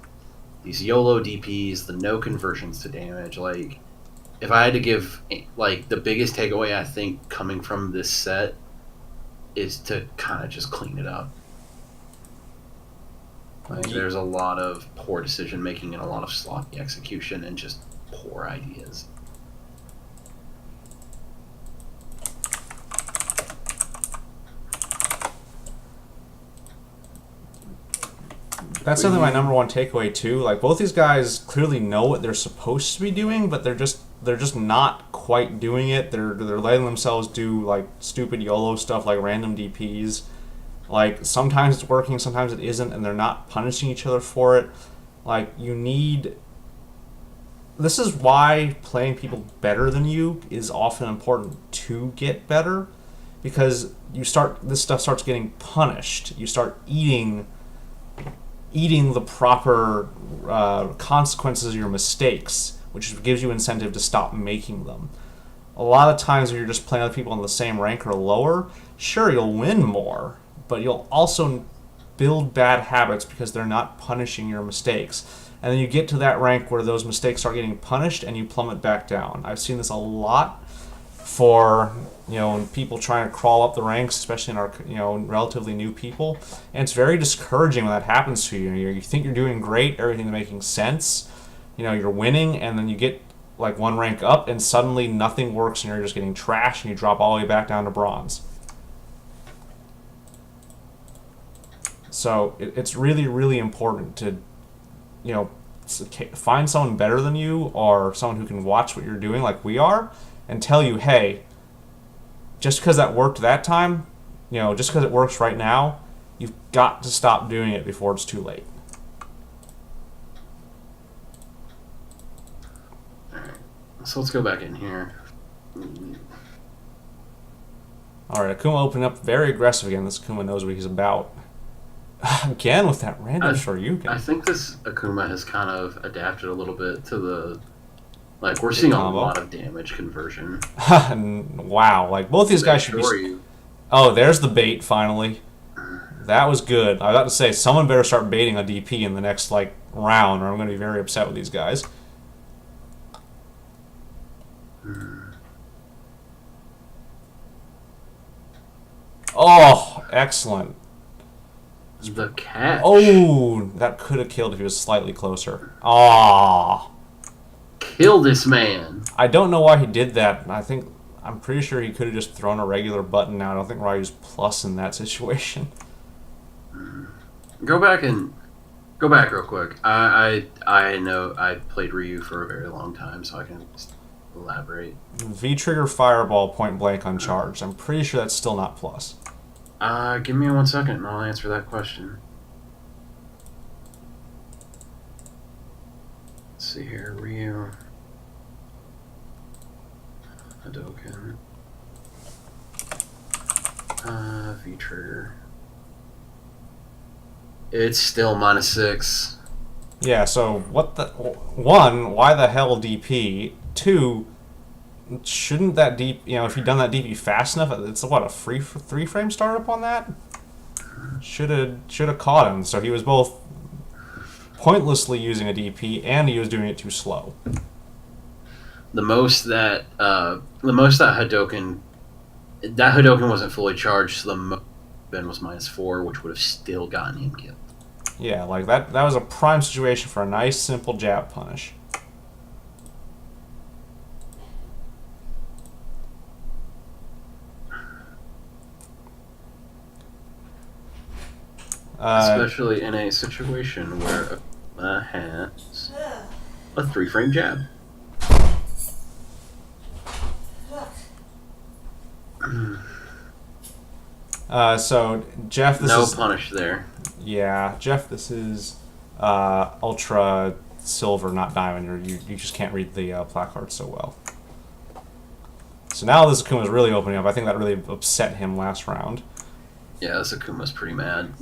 these YOLO DPs, the no conversions to damage. Like, if I had to give, like, the biggest takeaway I think coming from this set is to kind of just clean it up. Like, there's a lot of poor decision making and a lot of sloppy execution and just poor ideas. That's definitely my number one takeaway too. Like, both these guys clearly know what they're supposed to be doing, but they're just not quite doing it. They're letting themselves do like stupid YOLO stuff like random DPs. Like, sometimes it's working, sometimes it isn't, and they're not punishing each other for it. Like, you need... This is why playing people better than you is often important to get better, because this stuff starts getting punished. You start eating the proper consequences of your mistakes, which gives you incentive to stop making them. A lot of times when you're just playing other people in the same rank or lower, sure, you'll win more, but you'll also build bad habits because they're not punishing your mistakes. And then you get to that rank where those mistakes start getting punished and you plummet back down. I've seen this a lot for, when people trying to crawl up the ranks, especially in our, relatively new people. And it's very discouraging when that happens to you. You think you're doing great, everything's making sense, you're winning, and then you get like one rank up and suddenly nothing works and you're just getting trashed and you drop all the way back down to bronze. So it's really, really important to, find someone better than you or someone who can watch what you're doing like we are and tell you, hey, just because that worked that time, just because it works right now, you've got to stop doing it before it's too late. Alright, so let's go back in here. Alright, Akuma opened up very aggressive again. This Akuma knows what he's about. Again with that random Shoryuken. I think this Akuma has kind of adapted a little bit to the... Like, we're seeing a lot of damage conversion. Wow, like, both these guys should be... Oh, there's the bait, finally. That was good. I got to say, someone better start baiting a DP in the next, round, or I'm going to be very upset with these guys. Oh, excellent. The catch. Oh, that could have killed if he was slightly closer. Ah. Kill this man. I don't know why he did that. I'm pretty sure he could have just thrown a regular button out. I don't think Ryu's plus in that situation. Go back real quick. I know I played Ryu for a very long time, so I can just elaborate. V-trigger fireball point blank uncharged. I'm pretty sure that's still not plus. Give me 1 second and I'll answer that question. Let's see here, Ryu. Hadouken. V-trigger. It's still -6. Yeah, so what the... One, why the hell DP? Two, shouldn't that deep... if you'd done that DP fast enough, it's what, a free 3-frame startup on that? Should have caught him. So he was both pointlessly using a DP and he was doing it too slow. The most that Hadoken wasn't fully charged, so the most Ben was -4, which would have still gotten him killed. Yeah, like that was a prime situation for a nice simple jab punish. Especially in a situation where a has a 3-frame jab. So Jeff, this no is punish there. Yeah, Jeff, this is ultra silver, not diamond. You just can't read the placard so well. So now this Akuma's really opening up. I think that really upset him last round. Yeah, this Akuma's pretty mad.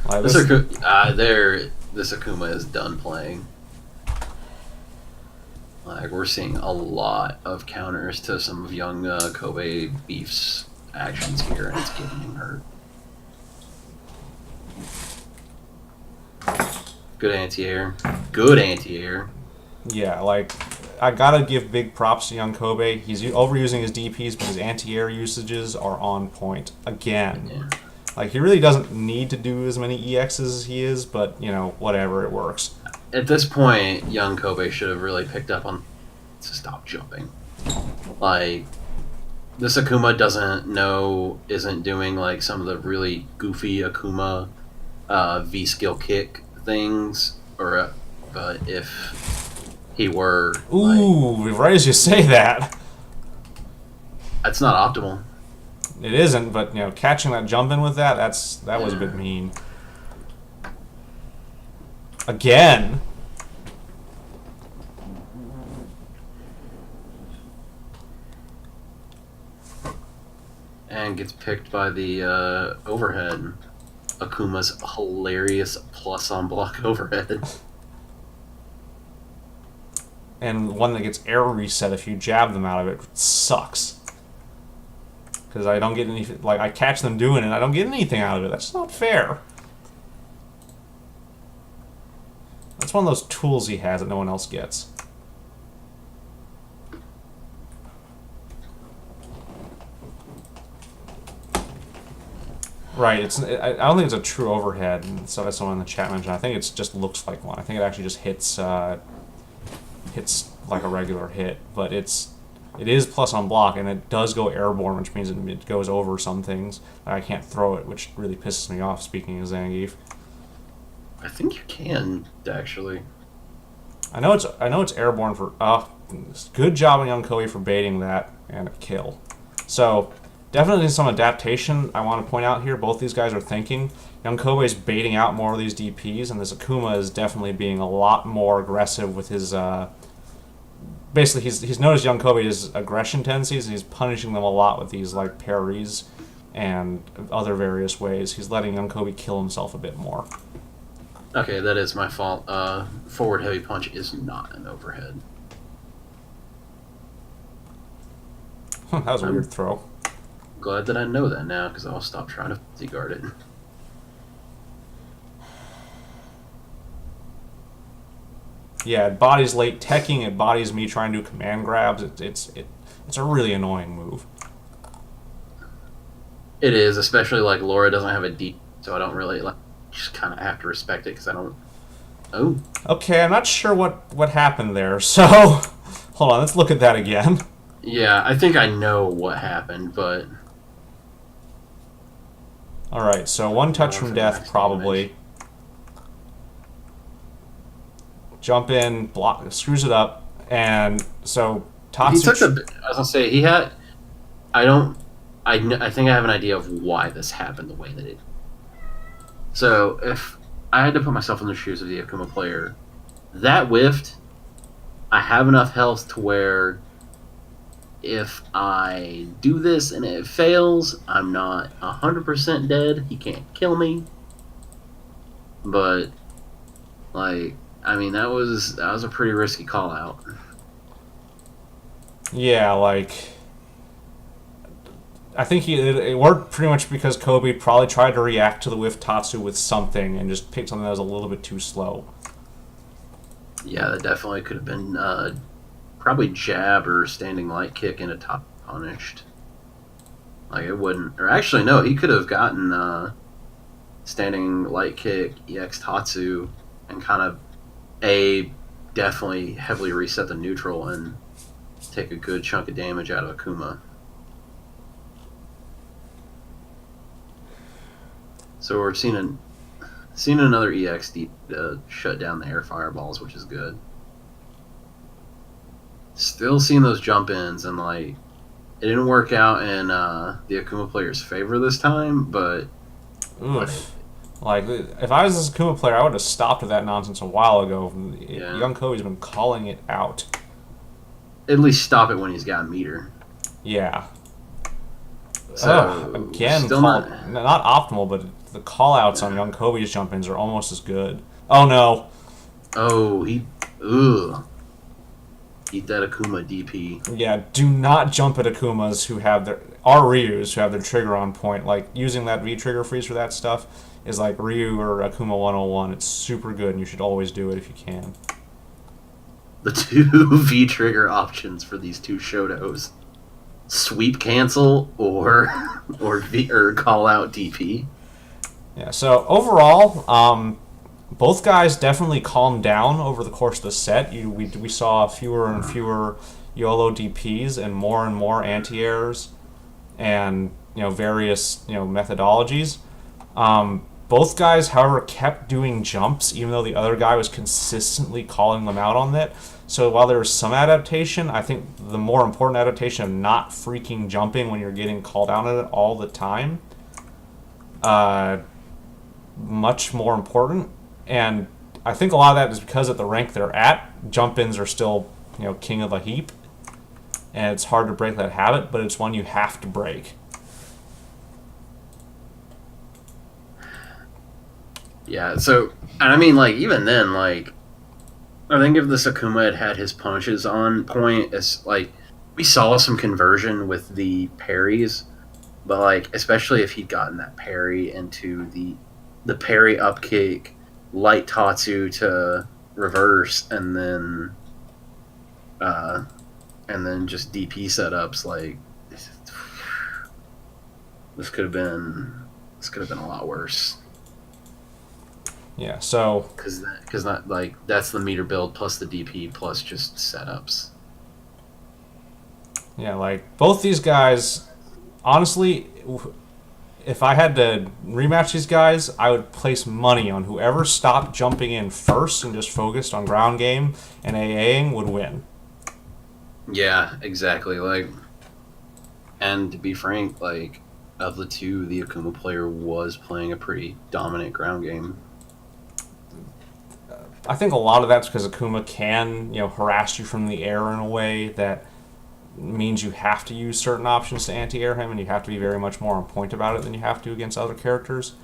Like This Akuma is done playing. Like, we're seeing a lot of counters to some of young Kobe Beef's actions here, and it's getting him hurt. Good anti-air. Good anti-air. Yeah, like, I gotta give big props to young Kobe. He's overusing his DPs, but his anti-air usages are on point. Again. Yeah. Like, he really doesn't need to do as many EXs as he is, but, whatever, it works. At this point, young Kobe should have really picked up on to stop jumping. Like, this Akuma isn't doing, like, some of the really goofy Akuma V-skill kick things, but if he were... Ooh, right as you say that. That's not optimal. It isn't, but, catching that jump in with that was a bit mean. Again. And gets picked by the overhead. Akuma's hilarious plus on block overhead. And one that gets air reset if you jab them out of it sucks. Because I don't get anything, like, I catch them doing it, and I don't get anything out of it. That's not fair. That's one of those tools he has that no one else gets. Right, I don't think it's a true overhead, and so as someone in the chat mentioned, I think it just looks like one. I think it actually just hits like a regular hit, but it is plus on block, and it does go airborne, which means it goes over some things. I can't throw it, which really pisses me off, speaking of Zangief. I think you can, actually. I know it's airborne for... good job on young Kobe for baiting that, and a kill. So, definitely some adaptation I want to point out here. Both these guys are thinking. Young Kobe's baiting out more of these DPs, and this Akuma is definitely being a lot more aggressive with his... basically, he's noticed young Kobe's aggression tendencies, and he's punishing them a lot with these, like, parries and other various ways. He's letting young Kobe kill himself a bit more. Okay, that is my fault. Forward heavy punch is not an overhead. That was a weird throw. Glad that I know that now, because I'll stop trying to guard it. Yeah, it bodies late teching, it bodies me trying to do command grabs. It's a really annoying move. It is, especially like Laura doesn't have a deep, so I don't really just kind of have to respect it because I don't. Oh. Okay, I'm not sure what happened there. So, hold on, let's look at that again. Yeah, I think I know what happened, but. All right, so one touch from death probably. Damage. Jump in, block, screws it up, and so Tatsu. He took the. I was gonna say he had. I think I have an idea of why this happened the way that it. So if I had to put myself in the shoes of the Akuma player, that whiffed. I have enough health to where if I do this and it fails, I'm not 100% dead. He can't kill me. But like, I mean, that was a pretty risky call out. Yeah, like I think it worked pretty much because Kobe probably tried to react to the whiff Tatsu with something and just picked something that was a little bit too slow. Yeah, that definitely could have been probably jab or standing light kick into top punished. Like it wouldn't, or actually no, he could have gotten standing light kick EX Tatsu and kind of definitely heavily reset the neutral and take a good chunk of damage out of Akuma. So we're seeing another EXD shut down the air fireballs, which is good. Still seeing those jump ins, and like it didn't work out in the Akuma player's favor this time, but Oof. Like if I was this Akuma player, I would have stopped with that nonsense a while ago. Yeah. Young Kobe's been calling it out. At least stop it when he's got meter. Yeah. So Again, still not optimal, but the call outs on Young Kobe's jump ins are almost as good. Oh no. Oh, ugh. Eat that Akuma DP. Yeah, do not jump at Akumas who have Ryus who have their trigger on point. Like using that V trigger freeze for that stuff is like Ryu or Akuma 101. It's super good and you should always do it if you can. The two V trigger options for these two Shotos. Sweep cancel or call out DP. Yeah, so overall, both guys definitely calmed down over the course of the set. We saw fewer and fewer YOLO DPs and more anti-airs and various methodologies. Both guys, however, kept doing jumps even though the other guy was consistently calling them out on that. So while there was some adaptation, I think the more important adaptation of not freaking jumping when you're getting called out on it all the time, much more important. And I think a lot of that is because at the rank they're at, jump-ins are still king of the heap, and it's hard to break that habit, but it's one you have to break. Yeah, so, and I mean, like, even then, like, I think if the Akuma had his punches on point, it's like, we saw some conversion with the parries, but, like, especially if he'd gotten that parry into the parry up kick, light Tatsu to reverse, and then just DP setups, like, this could have been a lot worse. Yeah, so because not like that's the meter build plus the DP plus just setups. yeah, like both these guys, honestly, if I had to rematch these guys, I would place money on whoever stopped jumping in first and just focused on ground game and AAing would win. Yeah, exactly. Like, and to be frank, like of the two, the Akuma player was playing a pretty dominant ground game. I think a lot of that's because Akuma can, harass you from the air in a way that means you have to use certain options to anti-air him, and you have to be very much more on point about it than you have to against other characters.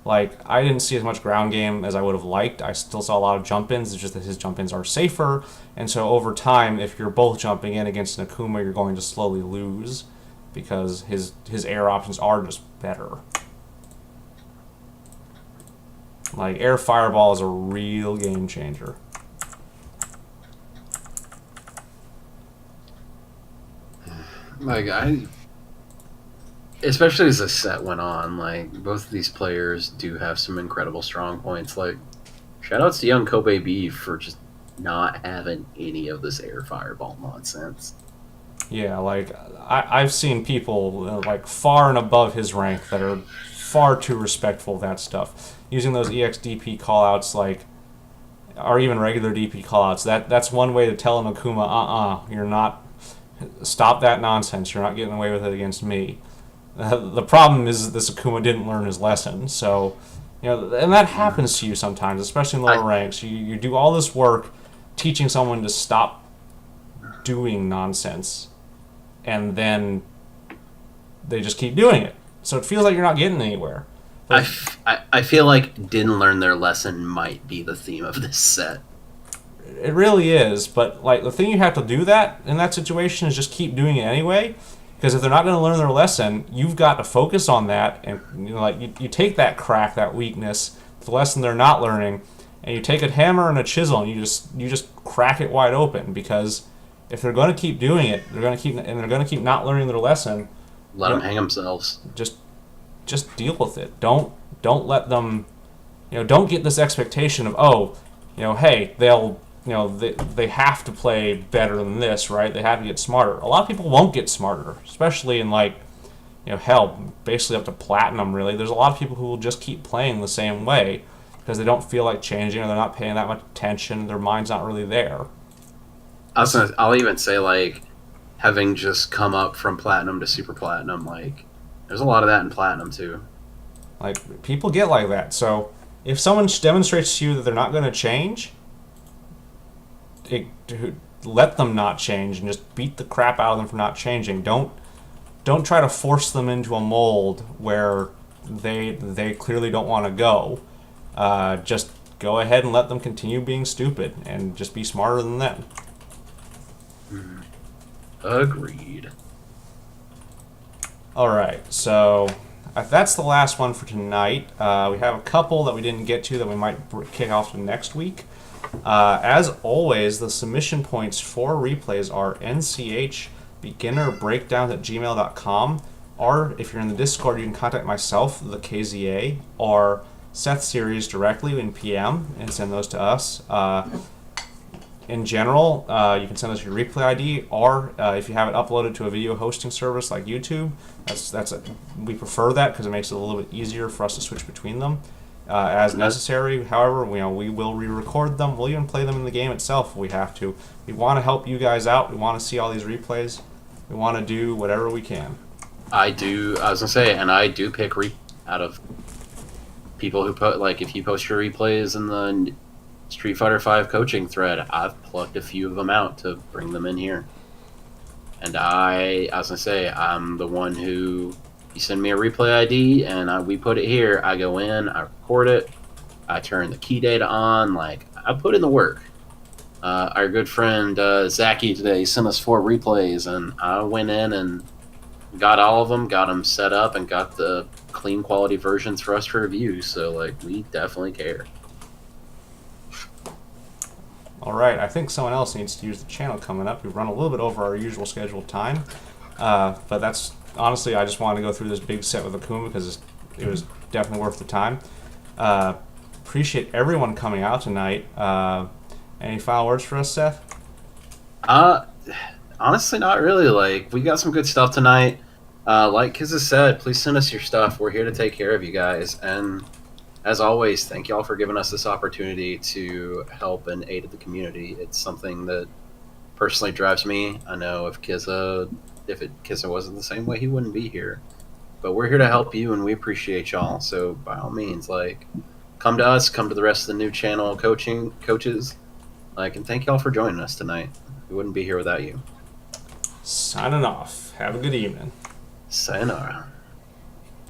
Like, I didn't see as much ground game as I would have liked. I still saw a lot of jump-ins. It's just that his jump-ins are safer, and so over time, if you're both jumping in against an Akuma, you're going to slowly lose because his air options are just better. Like, air fireball is a real game changer. Like, especially as the set went on, like, both of these players do have some incredible strong points. Like, shoutouts to young Kobe B for just not having any of this air fireball nonsense. Yeah, like, I've seen people, like, far and above his rank that are far too respectful of that stuff. Using those EXDP callouts, like, or even regular DP callouts, that's one way to tell an Akuma, you're not, stop that nonsense, you're not getting away with it against me. The problem is that this Akuma didn't learn his lesson, so, and that happens to you sometimes, especially in lower ranks. You do all this work teaching someone to stop doing nonsense, and then they just keep doing it. So it feels like you're not getting anywhere. I feel like didn't learn their lesson might be the theme of this set. It really is, but like the thing you have to do that in that situation is just keep doing it anyway. Because if they're not going to learn their lesson, you've got to focus on that, and you take that crack, that weakness, the lesson they're not learning, and you take a hammer and a chisel and you just crack it wide open. Because if they're going to keep doing it, they're going to keep not learning their lesson. Let them hang themselves. Just deal with it. Don't let them, don't get this expectation of, hey, they have to play better than this, right? They have to get smarter. A lot of people won't get smarter, especially in hell, basically up to platinum, really. There's a lot of people who will just keep playing the same way because they don't feel like changing, or they're not paying that much attention. Their mind's not really there. I'll even say, having just come up from platinum to super platinum, there's a lot of that in platinum too. People get like that. So if someone demonstrates to you that they're not going to change, let them not change and just beat the crap out of them for not changing. Don't try to force them into a mold where they clearly don't want to go. Just go ahead and let them continue being stupid and just be smarter than them. Agreed. All right, so that's the last one for tonight. We have a couple that we didn't get to that we might kick off to next week. As always, the submission points for replays are NCH beginnerbreakdowns@gmail.com, or if you're in the Discord, you can contact myself, the KZA, or Seth Series directly in PM and send those to us. In general, you can send us your replay ID, or if you have it uploaded to a video hosting service like YouTube, we prefer that because it makes it a little bit easier for us to switch between them as necessary. However, we will re-record them. We'll even play them in the game itself if we have to. We want to help you guys out. We want to see all these replays. We want to do whatever we can. I was gonna say, and I do pick out of people who put if you post your replays in the Street Fighter V coaching thread, I've plucked a few of them out to bring them in here. And I was gonna say, I'm the one who, you send me a replay ID and we put it here. I go in, I record it, I turn the key data on. I put in the work. Our good friend Zachy today sent us 4 replays, and I went in and got all of them, got them set up, and got the clean quality versions for us to review. So we definitely care. All right, I think someone else needs to use the channel coming up. We've run a little bit over our usual scheduled time, but that's honestly, I just wanted to go through this big set with Akuma because it was definitely worth the time. Appreciate everyone coming out tonight. Any final words for us, Seth? Honestly, not really. We got some good stuff tonight. Like Kizza said, please send us your stuff. We're here to take care of you guys, and as always, thank y'all for giving us this opportunity to help and aid the community. It's something that personally drives me. I know if Kizza wasn't the same way, he wouldn't be here. But we're here to help you, and we appreciate y'all. So by all means, come to us, come to the rest of the new channel coaches, and thank y'all for joining us tonight. We wouldn't be here without you. Signing off. Have a good evening. Sayonara.